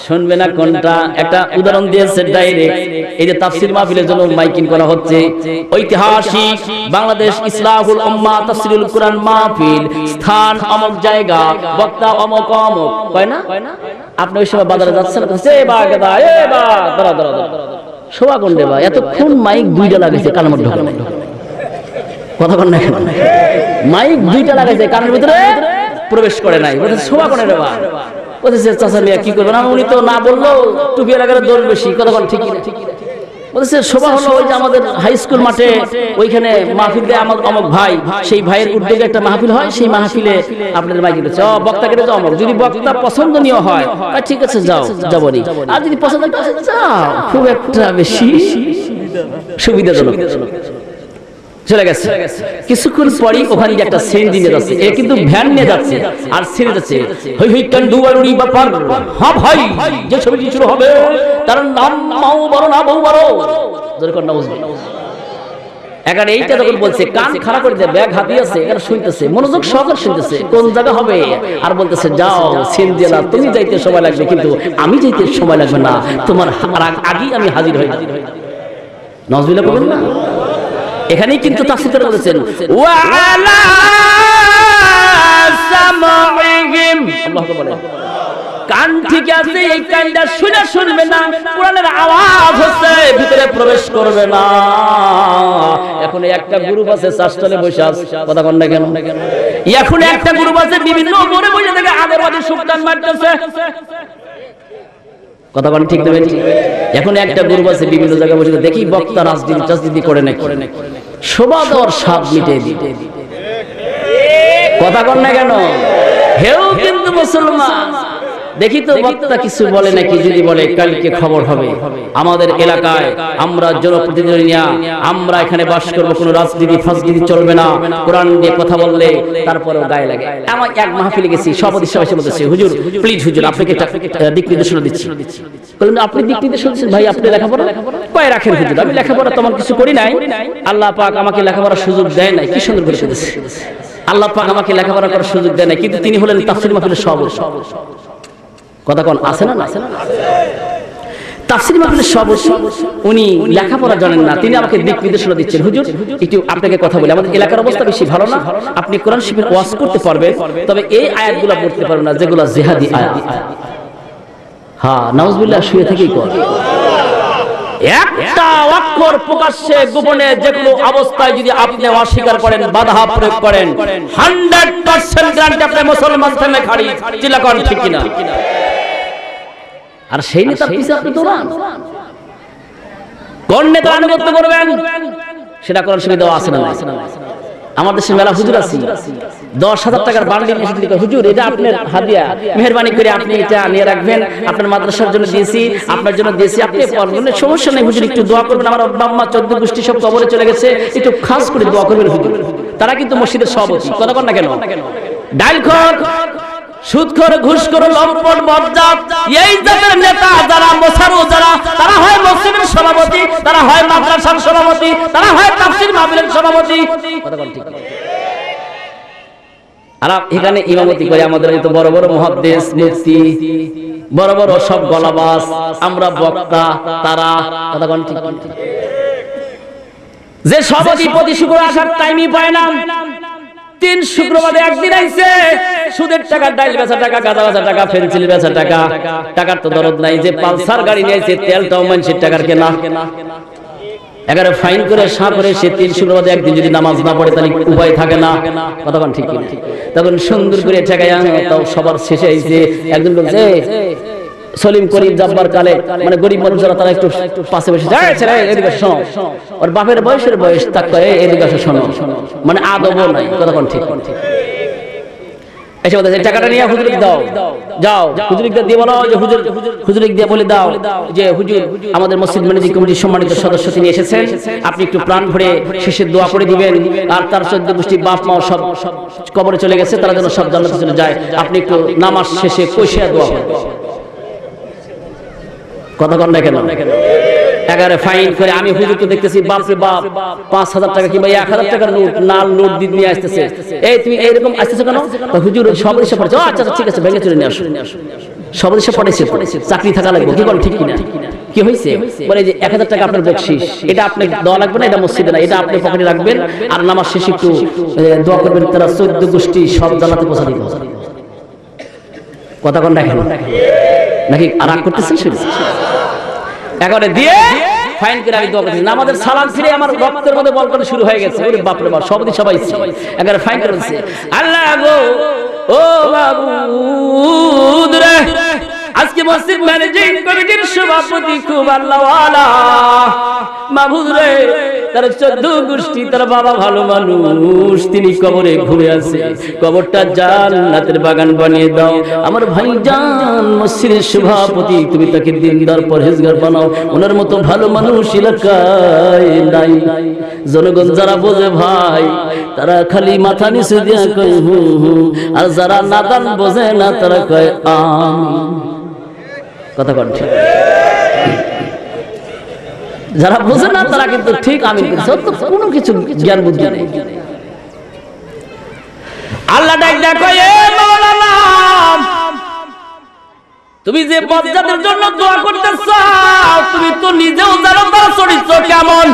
শুনবে না কোনটা? একটা উদাহরণ দিয়েছে ডাইরেক্ট। এই যে তাফসীর মাহফিলের জন্য মাইকিং করা হচ্ছে, ঐতিহাসিক বাংলাদেশ ইসলাহুল উম্মাহ তাফসীরুল কোরআন মাহফিল, স্থান অমুক জায়গা, বক্তা অমুক অমুক, কয় না? আপনি ওই সময় বাজারে যাচ্ছেন, এ বা গেদা, এ বা দাঁড়া শোভা কোন দেবা, এতক্ষণ মাইক দুইটা লাগাইছে কানের মধ্যে, কথা বল না কেন? মাইক দুইটা লাগাইছে কানের ভিতরে প্রবেশ করে নাই, বলছে শোভা কোন দেবা, বলছে চাচা মিয়া কি করবেন, উনি তো না বললো টুপি লাগালে দোষ বেশি, কথা বল ঠিক না? বলছে শোভা হলো ওই যে আমাদের হাই স্কুল মাঠে ওইখানে মাহফিল দেয় আমার অমুক ভাই, সেই ভাইয়ের উদ্যোগে একটা মাহফিল হয়, সেই মাহফিলে আপনাদের মাইক দিচ্ছে, বক্তা কেটে যাও অমুক, যদি বক্তা পছন্দনীয় হয় ঠিক আছে যাও, যাবনি, আর যদি পছন্দ যাও, খুব একটা বেশি সুবিধাজনক। চলে গেছে কিছুক্ষণ পরই ওখানে একটা সেন নিয়ে যাচ্ছে, এ কিন্তু ভ্যান নিয়ে যাচ্ছে আর সেন যাচ্ছে, হই হই কান্ডু বাড়ুড়ি ব্যাপার, হ্যাঁ ভাই যে ছবিটি শুরু হবে তার নাম মাও বড় না বউ বড়, যেরকম নাউজ। এখন এইটা যখন বলছে কান খারাপ করে দিয়ে ব্যাগ হাতিয়ে আছে, এখানে শুনতেছে, মনোযোগ সহকারে শুনতেছে, কোন জায়গা হবে, আর বলতেছে যাও সেন দিয়ে না, তুমি যাইতে সময় লাগবে কিন্তু আমি যাইতে সময় লাগবে না, তোমার আগেই আমি হাজির হই। নাউজুবিল্লাহ বলেন না? এখানেই কিন্তু তাফসীরে বলেছেন ওয়ালা সামাইহিম, আল্লাহ বলেন কান ঠিক আছে, এই কানটা শুনবে না, কোরআনের আওয়াজ হচ্ছে ভিতরে প্রবেশ করবে না। এখন একটা গ্রুপ আছে চাষতলে বসে আছে, কথা কন না কেন? এখন একটা গ্রুপ আছে বিভিন্ন মোড়ে বসে থেকে আগেবাদী সুলতান মারতেছে, কথা বলেন ঠিক দেবেন? এখন একটা গ্রুপ আছে বিভিন্ন জায়গায় বসে দেখি বক্তা রাজনীতি করে নাকি শোভা দেওয়ার স্বাদ মিটে দিতে, কথা কন না কেন? হেও কিন্তু মুসলমান, দেখি তো বক্তা কিছু বলে নাকি, যদি বলে কালকে খবর হবে আমাদের এলাকায় আমরা জনপ্রতিনিধি নিয়ে আমরা এখানে বাস করব, কোনো রাজনীতি ফাজনীতি চলবে না, কোরআন দিয়ে কথা বললে তারপরেও গায়ে লাগে। আমার এক মাহফিলে গেছি, সভাপতি সবাই বলতেছে হুজুর প্লিজ হুজুর আপনাকে দিক নির্দেশনা দিচ্ছি। বললেন আপনি দিক নির্দেশনা দিচ্ছেন? ভাই আপনি লেখাপড়া কয় রাখেন হুজুর? আমি লেখাপড়া তেমন কিছু করি নাই, আল্লাহ পাক আমাকে লেখাপড়ার সুযোগ দেয় নাই। কি সুন্দর করে বলেছে, আল্লাহ পাক আমাকে লেখাপড়া করার সুযোগ দেয় নাই, কিন্তু তিনি হলেন তাফসীর মাহফিলের সভাপতি, কথা কোন আছে না? তাফসীর মাহফিলের সভাপতি, উনি লেখাপড়া জানেন না, তিনি আমাকে দিক নির্দেশনা দিচ্ছেন, হুজুর একটু আপনাকে কথা বলি, আমাদের এলাকার অবস্থা বেশি ভালো না, আপনি কোরআন শরীফের ওয়াজ করতে পারবেন, তবে এই আয়াতগুলো পড়তে পারবেন না যেগুলো জিহাদি আয়াত। হ্যাঁ নাউজুবিল্লাহ, শুয়ে থেকেই কর একটা অক্ষর প্রকাশ্যে গোপনে যেগুলো অবস্থায় যদি আপনি অস্বীকার করেন, বাধা প্রয়োগ করেন, 100% গ্যারান্টি আপনি মুসলমান থেকে খাড়ি, চিল্লাকন ঠিক কিনা? আর সেই নেতার পিছে আপনি দৌড়ান, কোন নেতা আনুগত্য করবেন সেটা করার সুবিধা আছে না? আমাদের দেশে মেলা হুজুর আছে 10,000 টাকার বান্ডিল এসে দিতে, হুজুর এটা আপনার হাদিয়া, মেহেরবানি করে আপনি এটা নিয়ে রাখবেন, আপনার মাদ্রাসার জন্য দিয়েছি, আপনার জন্য দিয়েছি, আপনি পড়বেন, সমস্যা নেই হুজুর, একটু দোয়া করবেন, আমার বাম্মা 14 গোষ্ঠী সব কবরে চলে গেছে, একটু খাস করে দোয়া করবেন হুজুর। তারা কিন্তু মসজিদের সভাপতি, কথা বল না কেন? ডাইলখোর, সুদখোর, ঘুষখোর, লম্পট, বজ্জাত, এই জাতের নেতা যারা মোসারু যারা, তারা হয় মসজিদের সভাপতি, তারা হয় মাদ্রাসার সভাপতি, তারা হয় তাফসীর মাহফিলের সভাপতি, কথা বল ঠিক? আর এখানে ইমামতি করে আমাদের এই তো বড় বড় মুহাদ্দিস, মুফতি, বড় বড় সব গলাবাজ, আমরা বক্তা, তারা, কথা বল ঠিক? যে সভাপতি প্রতি শুক্রবার আসার টাইমই পায় না, 3 শুক্রবারে একদিন আইছে, সুদের টাকা, ডাইল বেচা টাকা, গাঁজা বেচা টাকা, পেন্সিল বেচা টাকা, টাকার তো দরদ নাই, যে পালসার গাড়ি নিয়েছে তেলটাও মানুষের টাকার কেনা, এগারে ফাইন করে সাঁ করে সে 3 শুক্রবারে একদিন যদি নামাজ না পড়ে তাহলে উপায় থাকে না, কতক্ষণ ঠিক কিনা? তখন সুন্দর করে ঠেকায়, তাও সবার শেষে আইছে একজন বলছে সলিম করিম জব্বার কালে, মানে গরিব মানুষ যারা তারা একটু পাশে বসে যায়, এদিকে শোনো, ওর বাপের বয়স তাক করে এদিকে শোনো, মানে আদবও নাই, কতক্ষণ ঠিক? এসে বলতেছে টাকাটা নিয়ে হুজুরকে দাও, যাও হুজুরকে দিয়ে বলো যে হুজুরকে দিয়ে বলে দাও যে হুজুর আমাদের মসজিদ ম্যানেজিং কমিটির সম্মানিত সদস্য তিনি এসেছেন, আপনি একটু প্রাণ ভরে শেষের দোয়া করে দিবেন, আর তার 14 গোষ্ঠী বাপ মা সব কবরে চলে গেছে, তারা যেন সব জান্নাতে চলে যায়, আপনি একটু নামাজ শেষে কইশা দোয়া করবেন। কথা কন না কেন? এগারে ফাইন করে আমি হুজুরকে দেখতেছি বাপরে বাপ 5000 টাকা কিংবা 1000 টাকার নোট নাল নোট দিয়ে আসতেছে। এই তুমি এইরকম আসতেছো কেন? হুজুর সব এসে পড়েছে। আচ্ছা ঠিক আছে, ভেঙে চলে নিয়ে আসো। সব এসে পড়েছে, চাকরি থাকা লাগবে, কি বল ঠিক কিনা? কি হয়েছে? বলে যে 1000 টাকা আপনার বকশিশ, এটা আপনি দেওয়া লাগবে না, এটা মসজিদে না, এটা আপনি পকেটে রাখবেন, আর নামাজ শেষে একটু দোয়া করবেন তারা 14 গোষ্ঠী সব জান্নাতে পৌঁছে দিবে। কথা কন দেখেন নাকি রাগ করতেছেন? শুনুন একেবারে দিয়ে ফাইন করে আমি দোয়া করছি, নামাজের সালাম ফিরে আমার রক্তের মধ্যে বল করে শুরু হয়ে গেছে। ওরে বাপ রে বাপ, সবাই একেবারে ফাইন করে দিচ্ছে। আল্লাহ গো ও মাবুদ রে, আজকে মসজিদ ম্যানেজিং কমিটির সভাপতি খুব আল্লাহওয়ালা মাবুদ রে, তার 14 গোষ্ঠী তার বাবা ভালো মানুষ, তিনি কবরে ঘুরে আছে, কবরটা জান্নাতের বাগান বানিয়ে দাও। আমার ভাইজান মসজিদের সভাপতি, তুমি তাকে দিনদার পরহেজগার বানাও, ওনার মতো ভালো মানুষ এলাকায় নাই। জনগণ যারা বোঝে ভাই তারা খালি মাথা নিচে দিয়ে কয় হু হু, আর যারা নাদান বোঝে না তারা কয় আমিন। কথা কন ঠিক? যারা বোঝে না তারা কিন্তু ঠিক আমিন করছে, কোনো কিছু জ্ঞান বুদ্ধি নেই। আল্লাহ ডাক দেখো, এ মাওলানা তুমি যে বজ্জাতের জন্য দোয়া করতেছ, তুমি তো নিজেও জানো তার চরিত্র কেমন।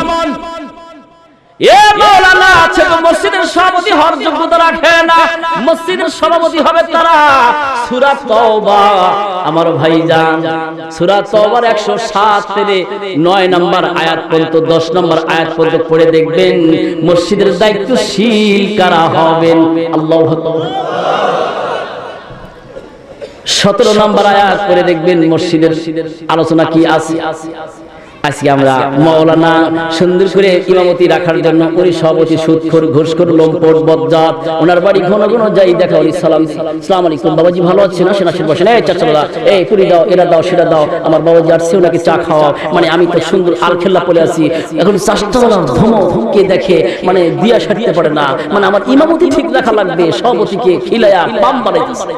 এ মাওলানা ছোট মসজিদের সভাপতি হওয়ার যোগ্যতা রাখে না, মসজিদের সভাপতি হবে তারা। সূরা তাওবা আমার ভাইজান, সূরা তাওবার 107 থেকে 9 নম্বর আয়াত পর্যন্ত 10 নম্বর আয়াত পর্যন্ত পড়ে দেখবেন মসজিদের দায়িত্বশীল কারা হবেন। আল্লাহু আকবার। 17 নম্বর আয়াত পড়ে দেখবেন মসজিদের আলোচনা কি আছে। আজকে আমরা মাওলানা সুন্দর করে ইমামতি রাখার জন্য উনি সভাপতি সুদখোর ঘুষখোর লম্পট বজ্জাত, ওনার বাড়ি ঘন ঘন যাই দেখা, উনি সালাম আসসালামু আলাইকুম বাবাজি ভালো আছেন, আসেন আসেন বসেন, এই চাচা এই পুরি দাও, এরা দাও, সেটা দাও, আমার বাবাজি আসছে ওনাকে চা খাওয়া, মানে আমি তো সুন্দর আলখেল্লা পড়ে আছি, এখন চাষটাওয়ালা ধমকে দেখে মানে দিয়া সারতে পারে না, মানে আমার ইমামতি ঠিক রাখা লাগবে, সভাপতিকে খিলায়া পাম বানাইতেছে।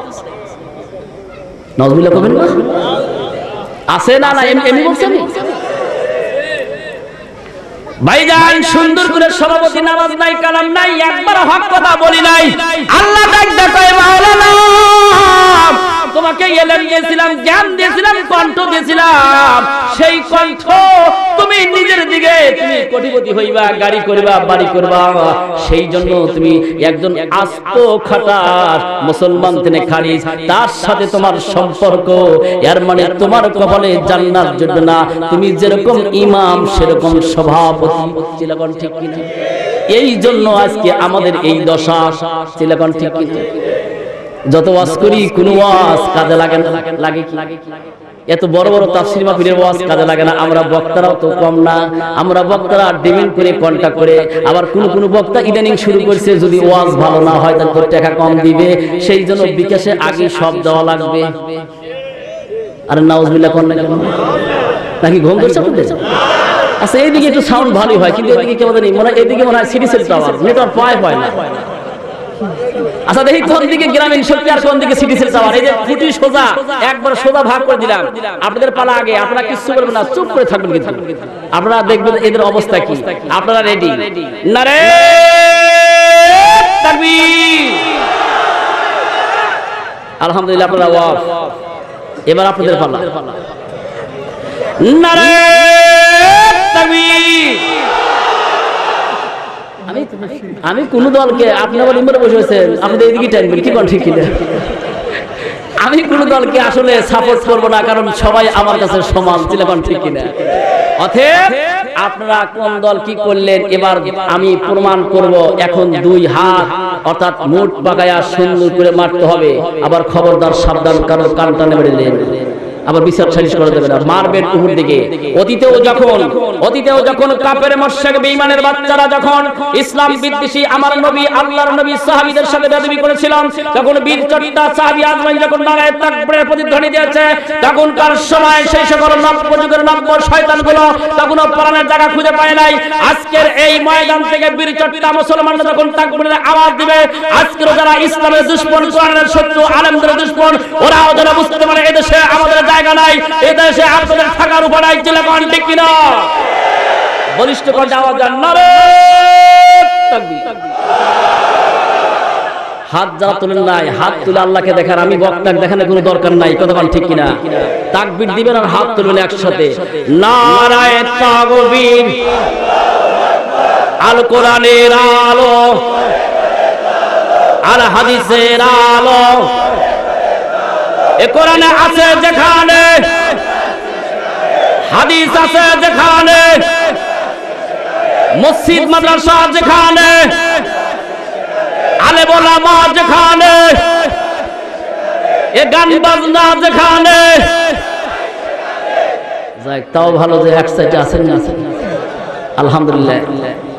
নাউজুবিল্লাহ কবেন না? আছে না? না এমনি বলছেন ভাইজান, সুন্দর করে সভাপতি, নামাজ নাই, কালাম নাই, একবার হক কথা বলি নাই। আল্লাহ ডাক দেখো, মাওলানা তোমাকে এলেম দিয়েছিলাম, জ্ঞান দিয়েছিলাম, কণ্ঠ দিয়েছিলাম, সেই কণ্ঠ তুমি নিজের দিকে তুমি কোটিপতি হইবা, গাড়ি করবা, বাড়ি করবা, সেই জন্য তুমি একজন আস্ত খাটাস মুসলমান থেকে খারিজ, তার সাথে তোমার সম্পর্ক, এর মানে তোমার কপালে জান্নাত জুটবে না। তুমি যেরকম ইমাম সেরকম সভাপতি। চিলাকন ঠিক কিনা? এই জন্য আজকে আমাদের এই দশা। চিলাকন ঠিক কিনা? যত ওয়াজ করি কোন ওয়াজ কাজে লাগে না, লাগে কি? এত বড় বড় তাফসীর মাহফিলের ওয়াজ কাজে লাগে না। আমরা বক্তারাও তো কম না, আমরা বক্তারা ডিমান্ড করে কন্টাক্ট করে, আবার কোন কোন বক্তা ইদানিং শুরু করছে যদি ওয়াজ ভালো না হয় তাহলে টাকা কম দিবে, সেই জন্য বিকাশে আগে সব দেওয়া লাগবে। আর নাউজুবিল্লাহ কোন নাকি ঘুম ধরছে আপনাদের? আচ্ছা এইদিকে একটু সাউন্ড ভালোই হয়, কিন্তু এদিকে কেমন জানি মনে হয়, এদিকে মনে হয় সিটি সেল টাওয়ার নেটওয়ার্ক পায় না। আচ্ছা দেখি কোন দিকে গ্রামীণ শক্তি আর কোন দিকে সিটি সেল টাওয়ার। এই যে ফুটি সোজা, একবার সোজা ভাগ করে দিলাম, আপনাদের পালা আগে, আপনারা কিছু বলবেন না, চুপ করে থাকবেন, কিন্তু আপনারা দেখবেন এদের অবস্থা কি। আপনারা রেডি? নারে তাকবীর, আলহামদুলিল্লাহ আপনারা ওয়াফ। এবার আপনাদের পালা, নারে তাকবীর। আমি কোন দলকে, আপনারা নিম্বরে বসে আছেন, আপনাদের এদিকে টাইমবেন, কি কোন ঠিক কিনা? আমি কোন দলকে আসলে সাপোর্ট করব না, কারণ সবাই আমার কাছে সমান। চিলাকন ঠিক কিনা? অতএব আপনারা কোন দল কি করলেন এবার আমি প্রমাণ করব। এখন 2 হাত অর্থাৎ মুঠ পাকায়া সুন্দর করে মারতে হবে। আবার খবরদার সাবধান, কারণ কানটা নেড়ে দিলেন। আবার বিচার সালিশ করে দেবে না, মারবেন উপর দিকে। অতীতেও যখন কাফের মুশরিক বেঈমানের বাচ্চারা যখন ইসলাম বিদ্বেষী আমার নবী আল্লাহর নবী সাহাবীদের সাথে বেয়াদবি করেছিল, তখন বীর চট্টা সাহাবী আজমাইন যখন নারায়ে তাকবীরের প্রতিধ্বনি দিয়েছে, তখনকার সময় সেই সকল নব্য যুগের নব্য শয়তানগুলো তখনও প্রাণের জায়গা খুঁজে পায় নাই। আজকের এই ময়দান থেকে বীর চট্টা মুসলমানরা যখন তাকবীরের আওয়াজ দিবে, আজকের যারা ইসলামের দুশমন, কোরআনের শত্রু, আলেমদের দুশমন, ওরাও যেন বুঝতে পারে এদেশে আমাদের জায়গা নাই, এদেশে আপনাদের থাকার উপায় নাই। চিল্লান ঠিক কিনা? বলিষ্ঠ কণ্ঠে আওয়াজ দেন, নারায়ে তাকবীর। হাত যারা তোলেন নাই, হাত তুলে আল্লাহকে দেখার, আমি বক্তাকে দেখানোর কোনো দরকার নাই। কতক্ষণ ঠিক কিনা? তাকবীর দিবেন আর হাত তুলবেন একসাথে, নারায়ে তাকবীর। আল কোরআনের আলো, আল হাদিসের আলো, এ কোরআনে আছে যেখানে, হাদিস আছে যেখানে, মসজিদ মাদ্রাসা যেখানে, আলেম ওলামা যেখানে, এ গান বাজনা যেখানে, যাক তাও ভালো যে এক সাইডে আছেন না, আলহামদুলিল্লাহ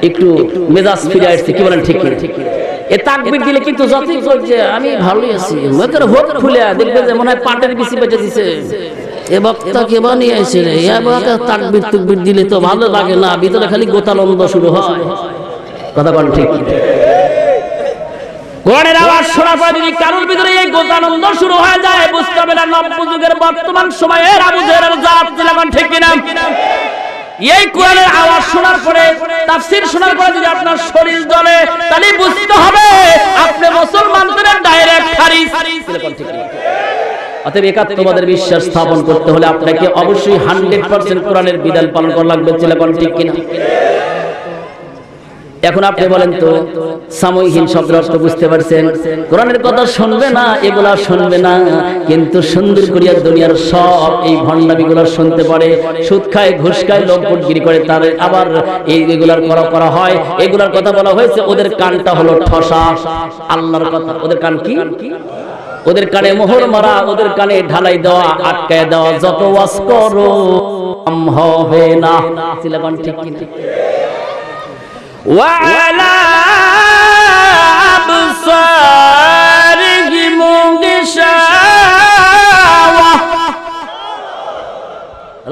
একটু মেজাজ ফিরে আসছে। কি বলেন ঠিক কি? এ তাকবীর দিলে কিন্তু যতই করছে আমি ভালোই আছি, মেয়েদের হোক খুলে দেখবে যে মনে হয় পাটের বিচি বেঁচে দিছে। এ বক্তা কে বানিয়ে আইছে রে, এ বক্তা তাকবীর দিলে তো ভালো লাগে না, ভিতরে খালি গোতালন্দ শুরু হয়। কথা বলেন ঠিক কি? কোরআনের আওয়াজ শোনার পর যদি কারোর ভিতরে এই গোতানন্দ শুরু হয়ে যায়, বুঝতে হবে না নব্য যুগের বর্তমান সময়ের আবু জেহেলের জাত। চিল্লান ঠিক কিনা? এই কোরআনের আওয়াজ শোনার পরে, তাফসীর শোনার পরে যদি আপনার শরীর জ্বলে, তাহলে বুঝতে হবে আপনি মুসলমানদের ডাইরেক্ট খারিজ। চিল্লান ঠিক কিনা? অতএব একাত্মবাদের বিশ্বাস স্থাপন করতে হলে আপনাকে অবশ্যই 100% কোরআনের বিধান পালন করা লাগবে। চিল্লান ঠিক কিনা? এখন আপনি বলেন তো, সাময়িকহীন শব্দের অর্থ বুঝতে পারছেন? কোরআনের কথা শুনবে না, এগুলা শুনবে না, কিন্তু সুন্দর করিয়া দুনিয়ার সব এই ভণ্ডামিগুলো শুনতে পারে। সুদ খায়, ঘুষ খায়, লম্পটগিরি করে, তার আবার এইগুলার করা হয়। এগুলার কথা বলা হয়েছে ওদের কানটা হলো ঠসা। আল্লাহর কথা, ওদের কান কি? ওদের কানে মোহর মারা, ওদের কানে ঢালাই দেওয়া, আটকায় দেওয়া। যত ওয়াজ করো হবে না। চিল্লান ঠিক কিনা? وعلى أبصارهم غشاوة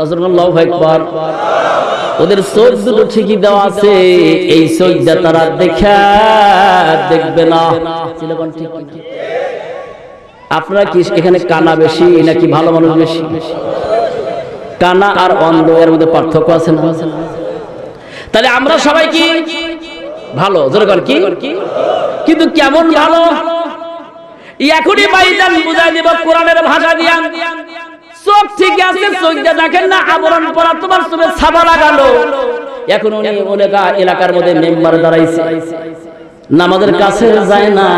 রাসূলুল্লাহু আকবার। ওদের চোখ দুটো ঠিকই দেওয়া আছে, এই চোখটা তারা দেখবে না। চিল্লান ঠিক কি? আপনারা কি এখানে কানা বেশি নাকি ভালো মানুষ বেশি? কানা আর অন্ধ এর মধ্যে পার্থক্য আছে না? তাহলে আমরা সবাই কি ভালো? জোরে কর কি? কিন্তু কেমন ভালো এখনই ভাইজান বুঝাই দিব কোরআনের ভাষা দিয়া। চোখ ঠিক আছে, চোখ দিয়ে দেখেন না, আবরণ পরা, তোমার চোখে ছাপা লাগালো। এখন উনি এলাকার মধ্যে মেম্বার দাঁড়াইছে, নামাজের কাছে যায় না,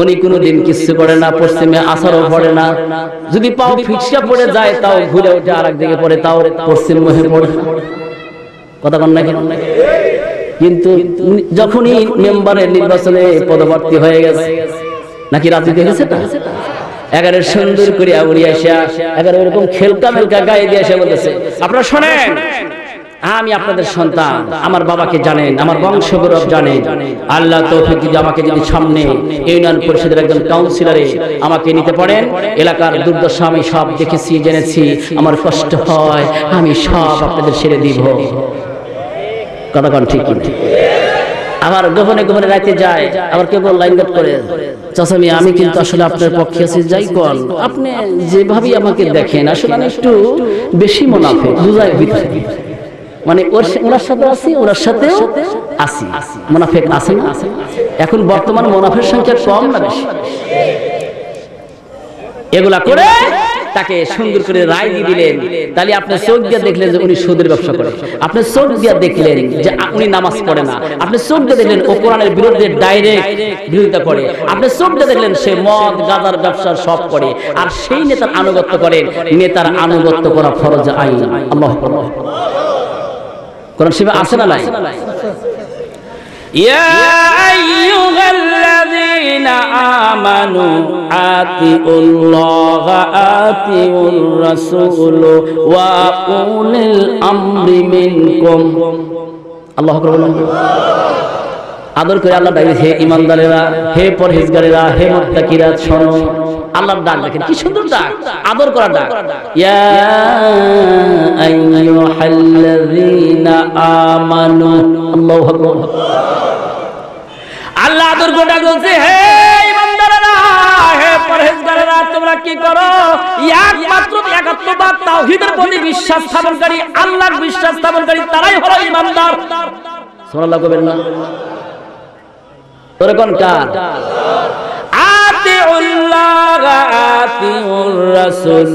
উনি কোনোদিন কিছু করে না, পশ্চিমে আসারও পড়ে না। যদি পাও ফিক্সা পড়ে যায় তাও ঘুরে উঠে আর একদিকে পড়ে, তাও পশ্চিম মুখে পড়ে। কথা বল না কেন? কিন্তু যখনই মেম্বারের নির্বাচনে পদপ্রার্থী হয়ে গেছে, নাকি রাজনীতি হয়েছে না, 11 সুন্দর করে উড়ি আসা, 11 এরকম খেলকা মেলকা গায়ে দিয়ে এসে বলতেছে, আপনারা শোনেন, আমি আপনাদের সন্তান, আমার বাবাকে জানেন, আমার বংশ গৌরব জানেন। আল্লাহ তৌফিক যদি আমাকে যদি সামনে ইউনিয়ন পরিষদের একজন কাউন্সিলরে আমাকে নিতে পারেন, এলাকার দুর্দশা আমি সব দেখেছি, জেনেছি, আমার কষ্ট হয়, আমি সব আপনাদের ছেড়ে দিব। কথা কন ঠিক কি? আবার গোপনে গোপনে রাইতে যায়, আবার কেউ লাইনগত করে, চাচামি আমি কিন্তু আসলে আপনার পক্ষে আছি, যাই কোন আপনি যেভাবেই আমাকে দেখেন, আসলে আমি একটু বেশি মুনাফিক বুঝাই ভিতরে, মানে ওনার সাথে আছি, ওনার সাথেও আছি, মুনাফিক আছে না? এখন বর্তমান মুনাফিকের সংখ্যা কম না বেশি? এগুলা করে তাকে সুন্দর করে রায় দিয়ে দিলেন। তাহলে আপনি চোখ দিয়ে দেখলেন যে উনি সুদের ব্যবসা করে, আপনি চোখ দিয়ে দেখলেন যে উনি নামাজ পড়ে না, আপনি চোখ দিয়ে দেখলেন ও কোরআনের বিরুদ্ধে ডাইরেক্ট বিরোধিতা করে, আপনি চোখ দিয়ে দেখলেন সে মদ গাঁজার ব্যবসা সব করে, আর সেই নেতার আনুগত্য করেন। নেতার আনুগত্য করা ফরজ আইন। আল্লাহু আকবার। কোরআন শরীফে আছে না নাই? ইয়া আইয়ুহাল্লাযীনা আমানু আতিউল্লাহা আতিউর রাসূল ওয়া উলিল আমরি মিনকুম। আল্লাহু আকবার বলুন। আদর করে আল্লাহ ডাকে, হে ঈমানদারেরা, হে পরহেজগারেরা, হে মুত্তাকিরা, শোনো। আল্লাহর ডাক দেখেন কি সুন্দর ডাক, আদর করা ডাক। ইয়া আইয়ুহাল্লাযীনা আমানু। আল্লাহু আকবার। আল্লাহ আদর করে ডাক বলছে, হে ঈমানদারেরা, হে পরহেজগারেরা, তোমরা কি করো? একমাত্র একাত্মবাদ তাওহীদের প্রতি বিশ্বাস স্থাপনকারী, আল্লাহর বিশ্বাস স্থাপনকারী তারাই হলো ঈমানদার। সুবহানাল্লাহ কবেন না? তোরে কোন কার? আতিউল্লাহ আতিউর রাসূল।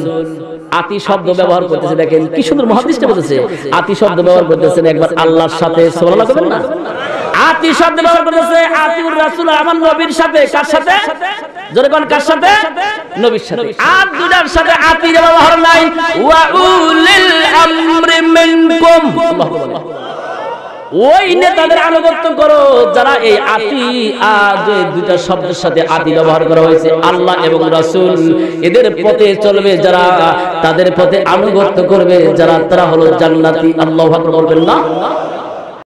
আতি শব্দ ব্যবহার করতেছে, দেখেন কি সুন্দর মুহাদ্দিসটা বলেছে। আতি শব্দ ব্যবহার করতেছেন একবার আল্লাহর সাথে, সুবহানাল্লাহ কবেন না? আতি শব্দ ব্যবহার করতেছে আতিউর রাসূল, আমার নবীর সাথে। কার সাথে? জোরে কোন কার সাথে? নবীর সাথে। আর দুটার সাথে আতি ব্যবহার নাই। ওয়া উলিল আমরি মিনকুম। আল্লাহু আকবার। ওই নেতাদের আনুগত্য করো যারা এই আতি যে দুইটা শব্দের সাথে আতি ব্যবহার করা হয়েছে, আল্লাহ এবং রাসূল, এদের পথে চলবে যারা, তাদের পথে আনুগত্য করবে যারা, তারা হলো জান্নাতি। আল্লাহু আকবার বলবেন না?